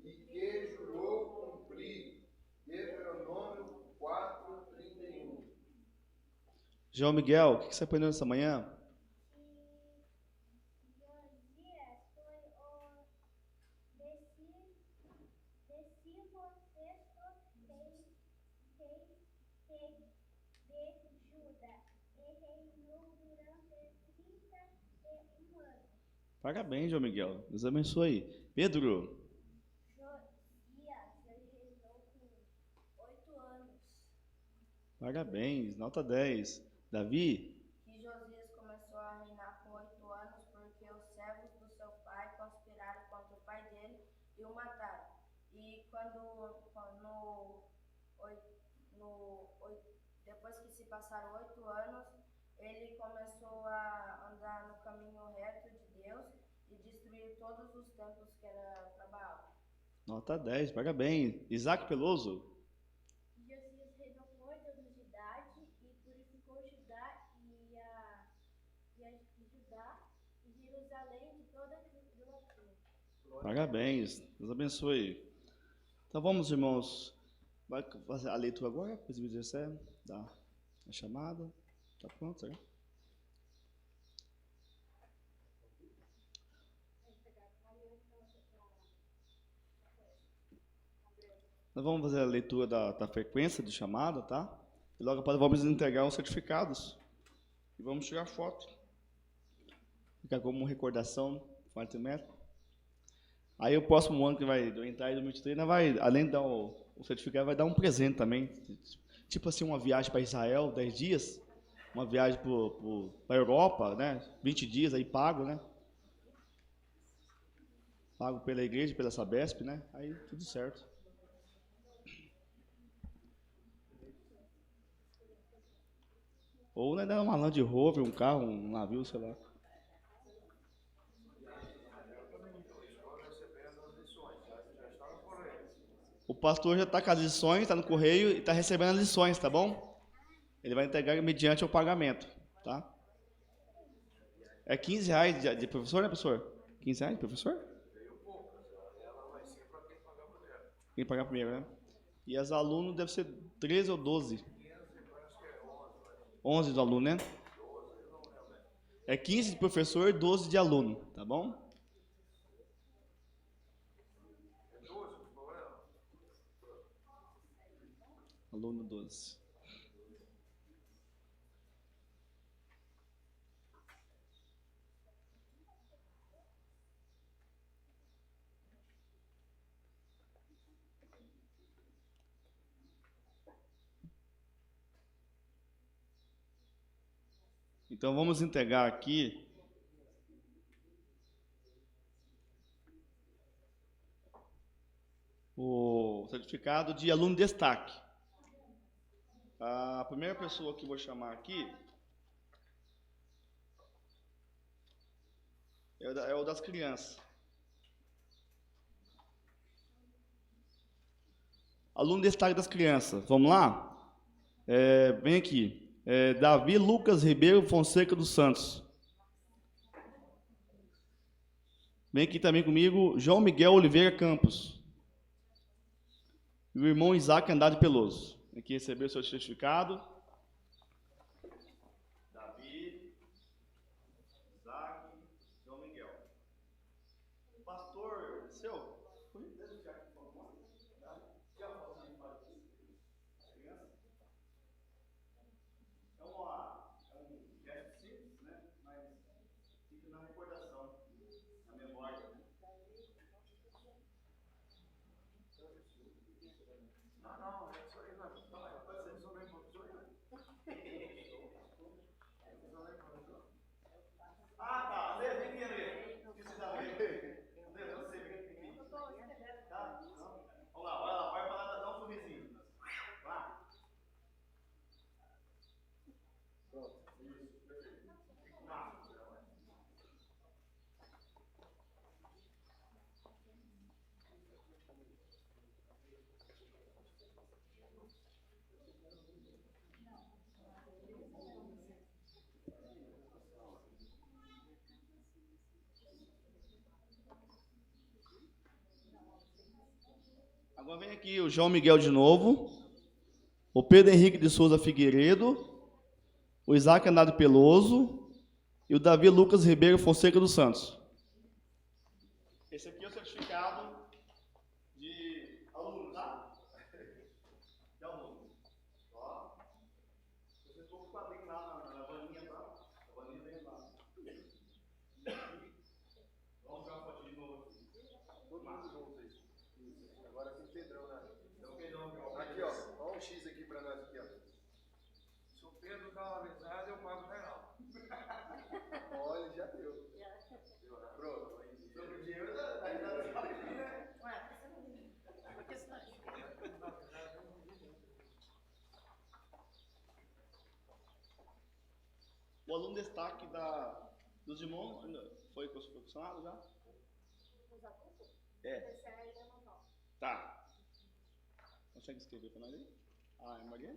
e que jurou cumprir. Deuteronômio 4:31. João Miguel, o que você aprendeu nessa manhã? Parabéns, João Miguel. Deus abençoe. Pedro. Josias, ele reinou com 8 anos. Parabéns, nota 10. Davi. Que Josias começou a reinar com 8 anos porque os servos do seu pai conspiraram contra o pai dele e o mataram. E depois que se passaram 8 anos, ele começou a andar no caminho reto de Deus e destruiu todos os templos que era para Baal. Nota 10, parabéns. Isaac Peloso. Josias reinou com 8 anos de idade e purificou Judá e Jerusalém de toda a idolatria. Parabéns, Deus abençoe. Então vamos, irmãos. Vai fazer a leitura agora, depois o recebe, dá a chamada. Tá pronto, certo? Nós vamos fazer a leitura da frequência de chamada, tá? E logo após vamos entregar os certificados. E vamos tirar foto. Fica como recordação, quarto metro. Aí o próximo ano que vai entrar em 2023, vai, além de dar o certificado, vai dar um presente também. Tipo assim, uma viagem para Israel, 10 dias. Uma viagem para a Europa, né? 20 dias aí pago, né? Pago pela igreja, pela Sabesp, né? Aí tudo certo. Ou né, dar uma Land Rover, um carro, um navio, sei lá. O pastor já está com as lições, está no correio e está recebendo as lições, tá bom? Ele vai entregar mediante o pagamento, tá? É R$15 de professor, né, professor? R$15 de professor? Quem pagar primeiro, né? E as alunos deve ser 13 ou 12. 11 do aluno, né? É 15 de professor e 12 de aluno, tá bom? Aluno 12. Então vamos entregar aqui o certificado de aluno destaque. A primeira pessoa que eu vou chamar aqui é o das crianças. Aluno destaque das crianças. Vamos lá? Vem aqui. Davi Lucas Ribeiro Fonseca dos Santos. Vem aqui também comigo, João Miguel Oliveira Campos. E o irmão Isaac Andrade Peloso. Vem aqui receber o seu certificado. Davi, Isaac, João Miguel. Pastor, seu? Agora vem aqui o João Miguel de novo, o Pedro Henrique de Souza Figueiredo, o Isaac Andrade Peloso e o Davi Lucas Ribeiro Fonseca dos Santos. Esse aqui é o certificado de aluno, tá? De aluno. Ó. Vocês vão com o quadrinho lá na vaninha, tá? A vaninha vem lá. O aluno destaque dos irmãos foi posicionado já? É. Tá. Consegue escrever para nós aí? Ah, é Maria?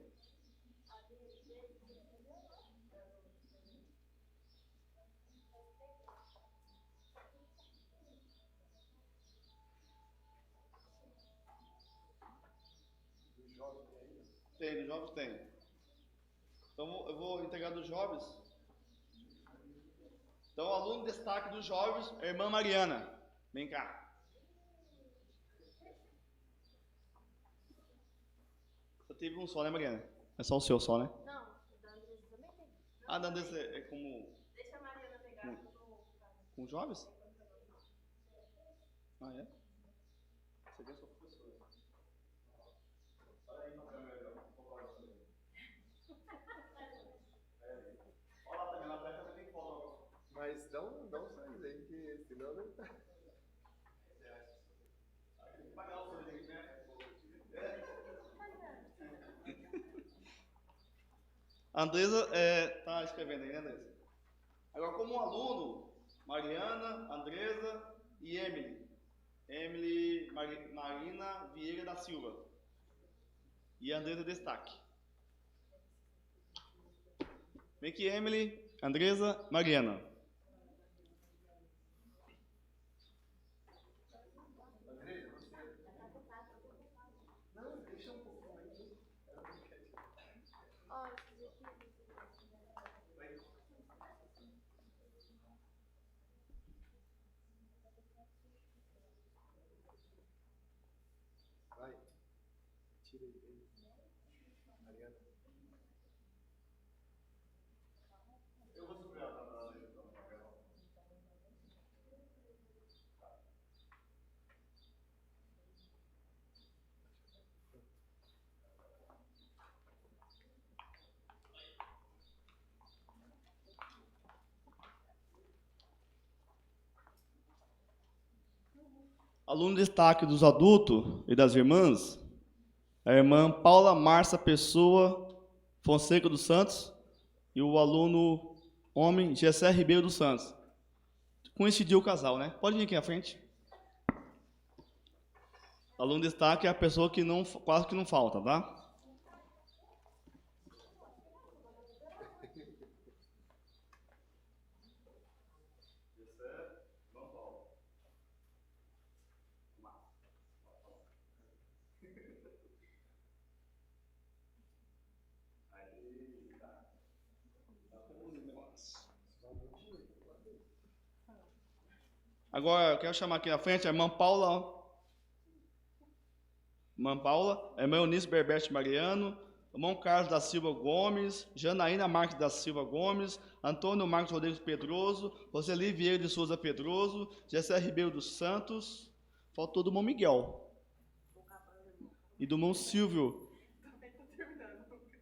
Tem, dos jovens tem. Então eu vou entregar dos jovens. Então, o aluno destaque dos jovens é a irmã Mariana. Vem cá. Você teve um só, né, Mariana? É só o seu só, né? Não, da Andressa também tem. Ah, da Andressa é como... Deixa a Mariana pegar. Com os jovens? Ah, é? Você quer sua professora? Olha aí na câmera, olha lá também, na frente também tem foto. Mas dá um sorriso aí, que senão não tá. Pagar o sorriso, né? A Andresa tá escrevendo aí, né, Andresa? Agora, como aluno, Mariana, Andresa e Emily. Emily Marina Vieira da Silva. E a Andresa destaque. Vem aqui, Emily, Andresa, Mariana. Vai. Tira aí. Mariana. Eu vou superar a letra. Aluno de destaque dos adultos e das irmãs, a irmã Paula Márcia Pessoa Fonseca dos Santos e o aluno homem Gessé Ribeiro dos Santos. Coincidiu o casal, né? Pode vir aqui à frente. Aluno de destaque é a pessoa que não, quase que não falta, tá? Agora, eu quero chamar aqui na frente a irmã Paula. Irmã Paula, a irmã Eunice Berbete Mariano, irmão Carlos da Silva Gomes, Janaína Marques da Silva Gomes, Antônio Marcos Rodrigues Pedroso, Roseli Vieira de Souza Pedroso, Gessé Ribeiro dos Santos, faltou do irmão Miguel. E do irmão Silvio.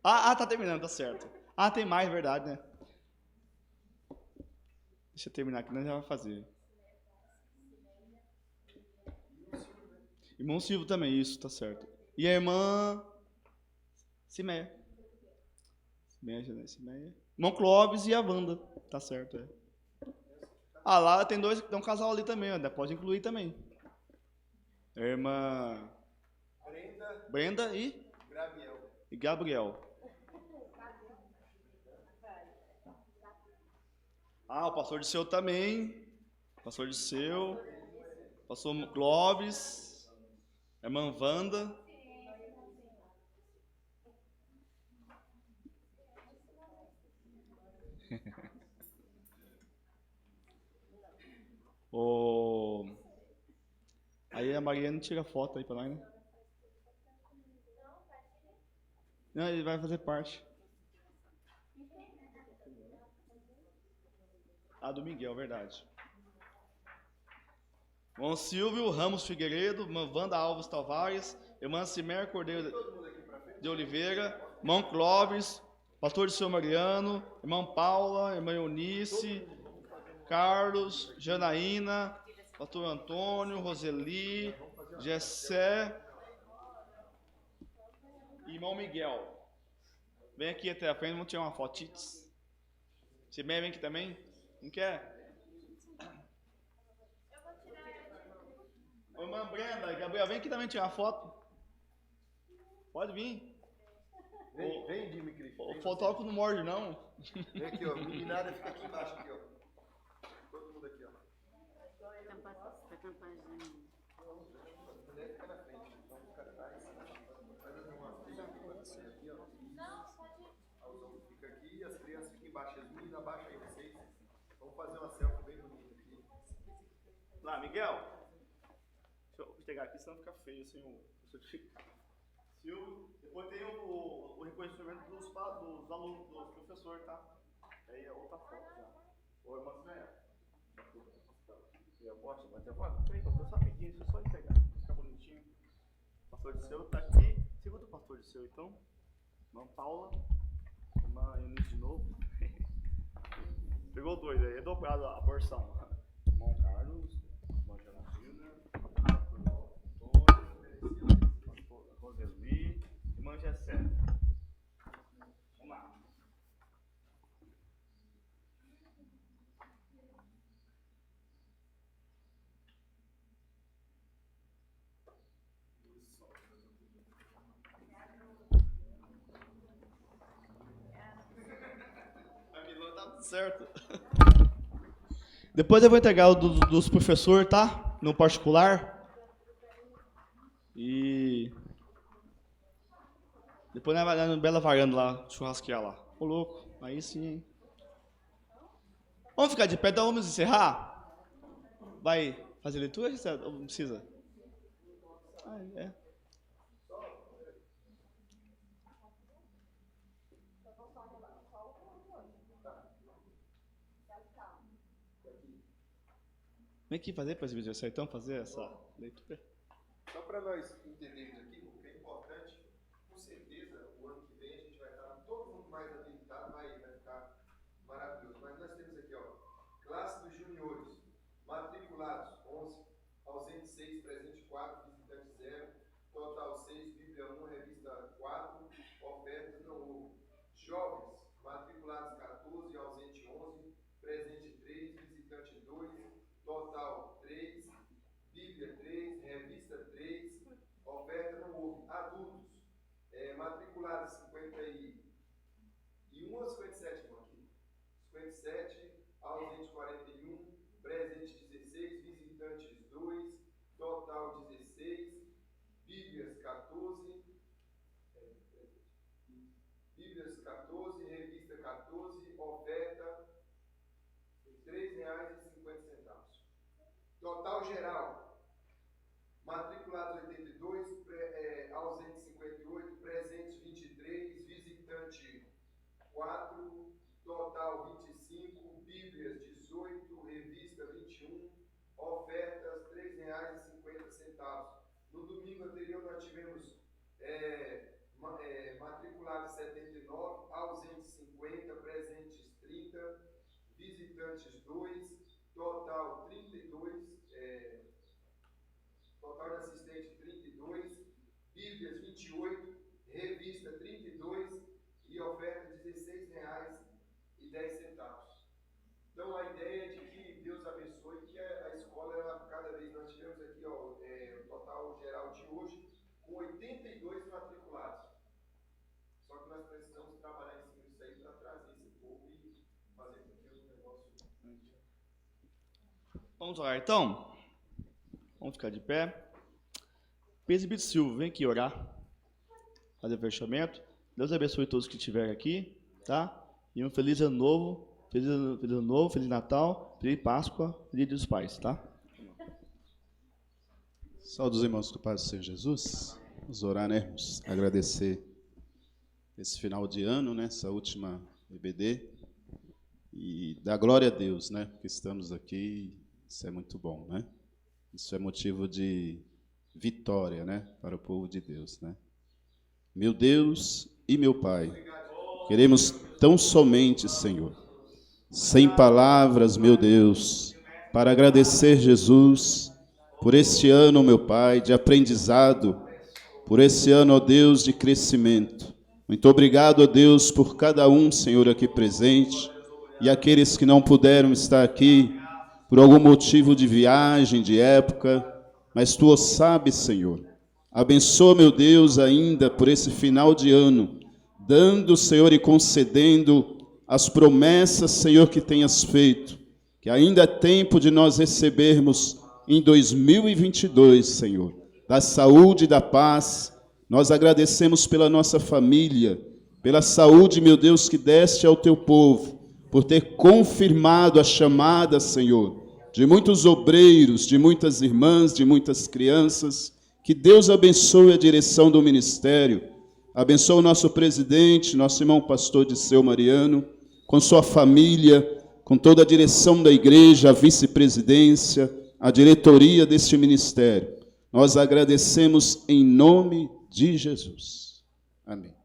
Tá terminando, tá certo. Ah, tem mais, verdade, né? Deixa eu terminar aqui, nós já vamos fazer. Irmão Silvio também, isso, tá certo. E a irmã Cimeia. Irmão Clóvis e a Wanda, tá certo, é. Ah, lá tem um casal ali também, ó, pode incluir também. A irmã Brenda e Gabriel. Ah, o pastor Disseu também. Pastor Disseu. Pastor Clóvis. A irmã Wanda. Aí a Mariana tira foto aí pra nós, né? Não, ele vai fazer parte. Ah, do Miguel, verdade. Irmão Silvio Ramos Figueiredo, irmã Wanda Alves Tavares, irmã Cimer Cordeiro de Oliveira, irmão Clóvis, pastor de São Mariano, irmã Paula, irmã Eunice, Carlos, Janaína, pastor Antônio, Roseli, Gessé e irmão Miguel. Vem aqui até a frente, vamos tirar uma foto. Você vem aqui também? Não quer? Ô, irmã Brenda, Gabriel, vem aqui também tirar foto. Pode vir. Vem, Dimitri. O fotógrafo não morde, não. Vem aqui, ó. Meninada fica aqui embaixo, aqui, ó. Todo mundo aqui, ó. Tá campagem. Mulher fica na frente, então fica atrás. Faz uma fila aqui, ó. Os homens ficam aqui e as crianças ficam embaixo. As meninas abaixam aí vocês. Vamos fazer uma selfie bem bonita aqui. Lá, Miguel. Deixa eu pegar aqui, senão fica feio sem o certificado. Silvio, depois tem o reconhecimento dos alunos, dos professores, tá? Aí é outra foto já. Ô, irmã Siné. Eu posso bater foto? Peraí, eu só rapidinho, deixa eu só entregar. Fica bonitinho. O pastor de seu tá aqui. Segundo o pastor de seu, então. Irmã Paula. Irmã Eunice de novo. Pegou dois aí, é dobrado a porção. Irmão Carlos. Irmã Janaína. Roseli, irmã Gessé. Vamos lá. A Milã tá tudo certo. Depois eu vou entregar o dos professores, tá? No particular. E depois nós vai lá no Bela Varanda lá, churrasquear lá. Ô louco, aí sim, hein? Vamos ficar de pé, então vamos encerrar? Vai fazer leitura ou não precisa? Ah, é. Vem aqui fazer para exibir o então fazer essa leitura. Só para nós entendermos aqui, porque é importante, com certeza, o ano que vem a gente vai estar todo mundo mais habilitado, vai ficar maravilhoso. Mas nós temos aqui, ó, classe dos juniores, matriculados 11, ausente 6, presente 4, visitante 0, total 6, Bíblia 1, revista 4, ofertas não houve. Jovens, matriculados 14, ausente 11, presente 3, visitante 2, total 3, Bíblia 3, revista 3, oferta não houve. Adultos, matriculados 51 ou 57, irmão, aqui? 57, ausente 41, presente 16, visitantes 2, total 16, Bíblias 14, revista 14, oferta R$3,50. Total geral, matriculados 82, ausente 58, presentes 23, visitante 4, total 25, Bíblias 18, revista 21, ofertas R$3,50. No domingo anterior nós tivemos matriculados 79, ausentes 50, presentes 30, visitantes 2, total 32, total de assistente 32, Bíblias 28, revista 32 e oferta R$16,10. Então a ideia é de que Deus abençoe, que a escola, cada vez nós tivemos aqui, ó, o total geral de hoje, com 82 matriculados. Só que nós precisamos trabalhar em cima disso aí para trazer esse povo e fazer com que o negócio... Vamos orar então? Vamos ficar de pé. Presbítero Silvio, vem aqui orar. Fazer o fechamento. Deus abençoe todos que estiverem aqui, tá? E um feliz ano novo, feliz Natal, feliz Páscoa, feliz Dia dos Pais, tá? Saúde os irmãos do Pai do Senhor Jesus. Vamos orar, né? Vamos agradecer esse final de ano, né? Essa última EBD. E dar glória a Deus, né? Porque estamos aqui, isso é muito bom, né? Isso é motivo de vitória, né? Para o povo de Deus, né? Meu Deus e meu Pai, queremos tão somente, Senhor, sem palavras, meu Deus, para agradecer, Jesus, por este ano, meu Pai, de aprendizado, por esse ano, ó Deus, de crescimento. Muito obrigado, ó Deus, por cada um, Senhor, aqui presente. e aqueles que não puderam estar aqui por algum motivo de viagem, de época, mas Tu o sabes, Senhor. Abençoa, meu Deus, ainda por esse final de ano, dando, Senhor, e concedendo as promessas, Senhor, que tenhas feito, que ainda é tempo de nós recebermos em 2022, Senhor, da saúde e da paz. Nós agradecemos pela nossa família, pela saúde, meu Deus, que deste ao Teu povo, por ter confirmado a chamada, Senhor, de muitos obreiros, de muitas irmãs, de muitas crianças. Que Deus abençoe a direção do ministério, abençoe o nosso presidente, nosso irmão pastor Disseu Mariano, com sua família, com toda a direção da igreja, a vice-presidência, a diretoria deste ministério. Nós agradecemos em nome de Jesus. Amém.